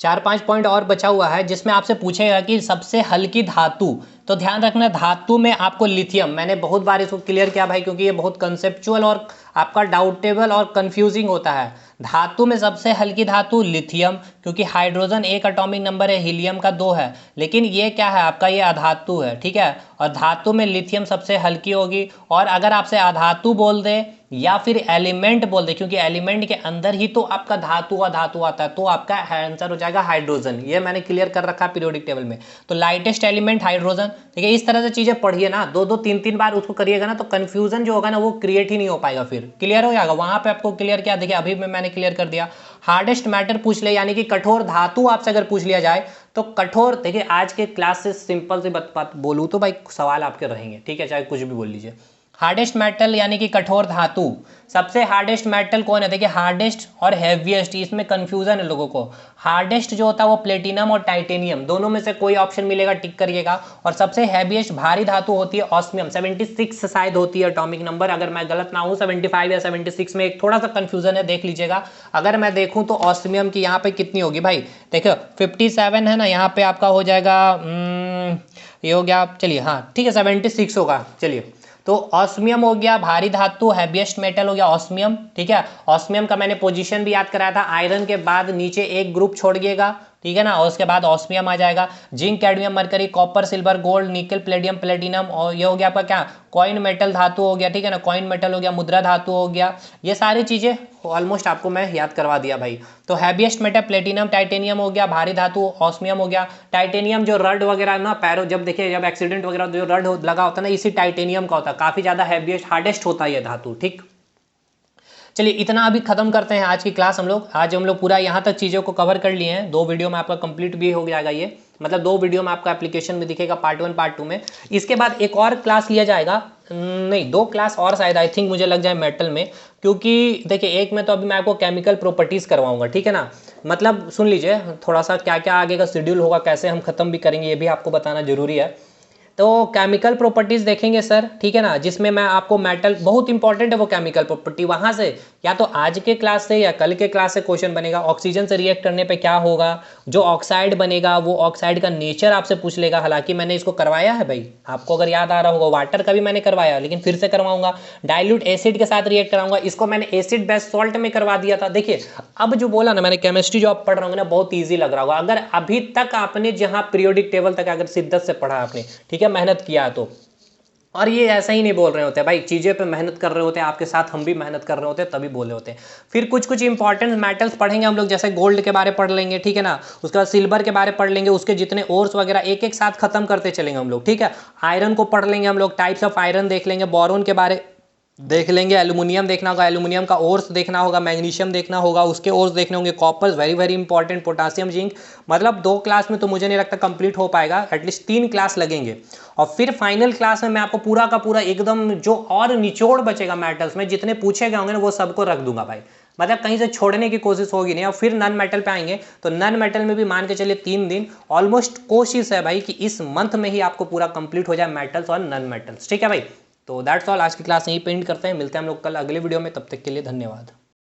4-5 पॉइंट और बचा हुआ है जिसमें आपसे पूछेगा कि सबसे हल्की धातु, तो ध्यान रखना धातु में आपको लिथियम, मैंने बहुत बार इसको क्लियर किया भाई क्योंकि ये बहुत कंसेप्चुअल और आपका डाउटेबल और कंफ्यूजिंग होता है। धातु में सबसे हल्की धातु लिथियम, क्योंकि हाइड्रोजन 1 एटॉमिक नंबर है, हीलियम का 2 है, लेकिन ये क्या है आपका, ये अधातु है, ठीक है। और धातु में लिथियम सबसे हल्की होगी। और अगर आपसे अधातु बोल दे या फिर एलिमेंट बोल दे, क्योंकि एलिमेंट के अंदर ही तो आपका धातु अधातु आता है, तो आपका आंसर हो जाएगा हाइड्रोजन। ये मैंने क्लियर कर रखा है पीरियोडिक टेबल में। तो लाइटेस्ट एलिमेंट हाइड्रोजन, ठीक है। इस तरह से चीजें पढ़िए ना, 2-2 3-3 बार उसको करिएगा ना, तो कंफ्यूजन जो होगा ना वो क्रिएट ही नहीं हो पाएगा, फिर क्लियर हो जाएगा। वहां पे आपको क्लियर किया, देखिए अभी मैंने क्लियर कर दिया। हार्डेस्ट मैटर पूछ ले, यानी कि कठोर धातु आपसे अगर पूछ लिया जाए तो कठोर, देखिए आज के क्लास से सिंपल से बात बोलूँ तो भाई सवाल आपके रहेंगे, ठीक है, चाहे कुछ भी बोल लीजिए। हार्डेस्ट मेटल यानी कि कठोर धातु, सबसे हार्डेस्ट मेटल कौन है, देखिए हार्डेस्ट और हैवीएस्ट, इसमें कंफ्यूजन है लोगों को। हार्डेस्ट जो होता है वो प्लेटिनम और टाइटेनियम, दोनों में से कोई ऑप्शन मिलेगा टिक करिएगा। और सबसे हैवीएस्ट भारी धातु होती है ऑस्मियम, 76 शायद होती है एटॉमिक नंबर, अगर मैं गलत ना हूँ 75 या 76 में, एक थोड़ा सा कंफ्यूजन है, देख लीजिएगा। अगर मैं देखूँ तो ऑस्मियम की यहाँ पे कितनी होगी भाई, देखो 57 है ना, यहाँ पे आपका हो जाएगा ये हो गया, चलिए हाँ ठीक है 76 होगा, चलिए। तो ऑस्मियम हो गया भारी धातु, हैवीएस्ट मेटल हो गया ऑस्मियम, ठीक है। ऑस्मियम का मैंने पोजीशन भी याद कराया था, आयरन के बाद नीचे एक ग्रुप छोड़िएगा, ठीक है ना, और उसके बाद ऑस्मियम आ जाएगा। Zinc, cadmium, mercury, copper, silver, gold, निकल, प्लेडियम, प्लेटिनम, और ये हो गया आपका क्या, कॉइन मेटल धातु हो गया, ठीक है ना, कॉइन मेटल हो गया, मुद्रा धातु हो गया। ये सारी चीजें ऑलमोस्ट आपको मैं याद करवा दिया भाई। तो हैवीएस्ट मेटल प्लेटिनम, टाइटेनियम हो गया, भारी धातु ऑस्मियम हो गया। टाइटेनियम जो रड वगैरह ना पैरों, जब देखिए जब एक्सीडेंट वगैरह जो रड लगा होता है ना, इसी टाइटेनियम का होता है, काफी ज्यादा हैवीएस्ट हार्डेस्ट होता है ये धातु, ठीक। चलिए इतना अभी खत्म करते हैं आज की क्लास। आज हम लोग पूरा यहाँ तक चीज़ों को कवर कर लिए हैं। 2 वीडियो में आपका कंप्लीट भी हो जाएगा ये, मतलब 2 वीडियो में आपका एप्लीकेशन में दिखेगा, पार्ट 1 पार्ट 2 में। इसके बाद एक और क्लास लिया जाएगा, नहीं 2 क्लास और शायद आई थिंक मुझे लग जाए मेटल में, क्योंकि देखिए एक में तो अभी मैं आपको केमिकल प्रॉपर्टीज़ करवाऊंगा, ठीक है ना, मतलब सुन लीजिए थोड़ा सा क्या क्या आगे का शेड्यूल होगा, कैसे हम खत्म भी करेंगे ये भी आपको बताना जरूरी है। तो केमिकल प्रॉपर्टीज देखेंगे सर, ठीक है ना, जिसमें मैं आपको मेटल, बहुत इंपॉर्टेंट है वो केमिकल प्रॉपर्टी, वहां से या तो आज के क्लास से या कल के क्लास से क्वेश्चन बनेगा। ऑक्सीजन से रिएक्ट करने पे क्या होगा, जो ऑक्साइड बनेगा वो ऑक्साइड का नेचर आपसे पूछ लेगा। हालांकि मैंने इसको करवाया है भाई, आपको अगर याद आ रहा होगा, वाटर का भी मैंने करवाया, लेकिन फिर से करवाऊंगा। डाइल्यूट एसिड के साथ रिएक्ट कराऊंगा, इसको मैंने एसिड बेस सॉल्ट में करवा दिया था। देखिए अब जो बोला ना मैंने, केमिस्ट्री जो आप पढ़ रहे होंगे ना, बहुत ईजी लग रहा होगा अगर अभी तक आपने जहां पीरियोडिक टेबल तक अगर शिद्दत से पढ़ा आपने, ठीक है, मेहनत किया तो। और ये ऐसा ही नहीं बोल रहे होते भाई, चीज़ें पे मेहनत कर रहे होते हैं, आपके साथ हम भी मेहनत कर रहे होते हैं तभी बोले होते हैं। फिर कुछ कुछ इंपॉर्टेंट मेटल्स पढ़ेंगे हम लोग, जैसे गोल्ड के बारे पढ़ लेंगे, ठीक है ना, उसके बाद सिल्वर के बारे पढ़ लेंगे, उसके जितने ओर्स वगैरह एक एक साथ खत्म करते चलेंगे हम लोग, ठीक है। आयरन को पढ़ लेंगे हम लोग, टाइप्स ऑफ आयरन देख लेंगे, बोरोन के बारे देख लेंगे, एल्यूमिनियम देखना होगा, एल्यूमिनियम का ओर्स देखना होगा, मैग्नीशियम देखना होगा, उसके ओर्स देखने होंगे, copper very very important, potassium, zinc. मतलब 2 क्लास में तो मुझे नहीं लगता कंप्लीट हो पाएगा, एटलीस्ट 3 क्लास लगेंगे। और फिर फाइनल क्लास में मैं आपको पूरा का पूरा एकदम जो और निचोड़ बचेगा मेटल्स में, जितने पूछे गए होंगे ना वो सबको रख दूंगा भाई, मतलब कहीं से छोड़ने की कोशिश होगी नहीं। और फिर नन मेटल पे आएंगे, तो नन मेटल में भी मान के चलिए 3 दिन ऑलमोस्ट कोशिश है भाई कि इस मंथ में ही आपको पूरा कंप्लीट हो जाए मेटल्स और नन मेटल्स, ठीक है भाई। तो दैट्स ऑल, आज की क्लास यहीं पे एंड करते हैं, मिलते हैं हम लोग कल अगले वीडियो में, तब तक के लिए धन्यवाद।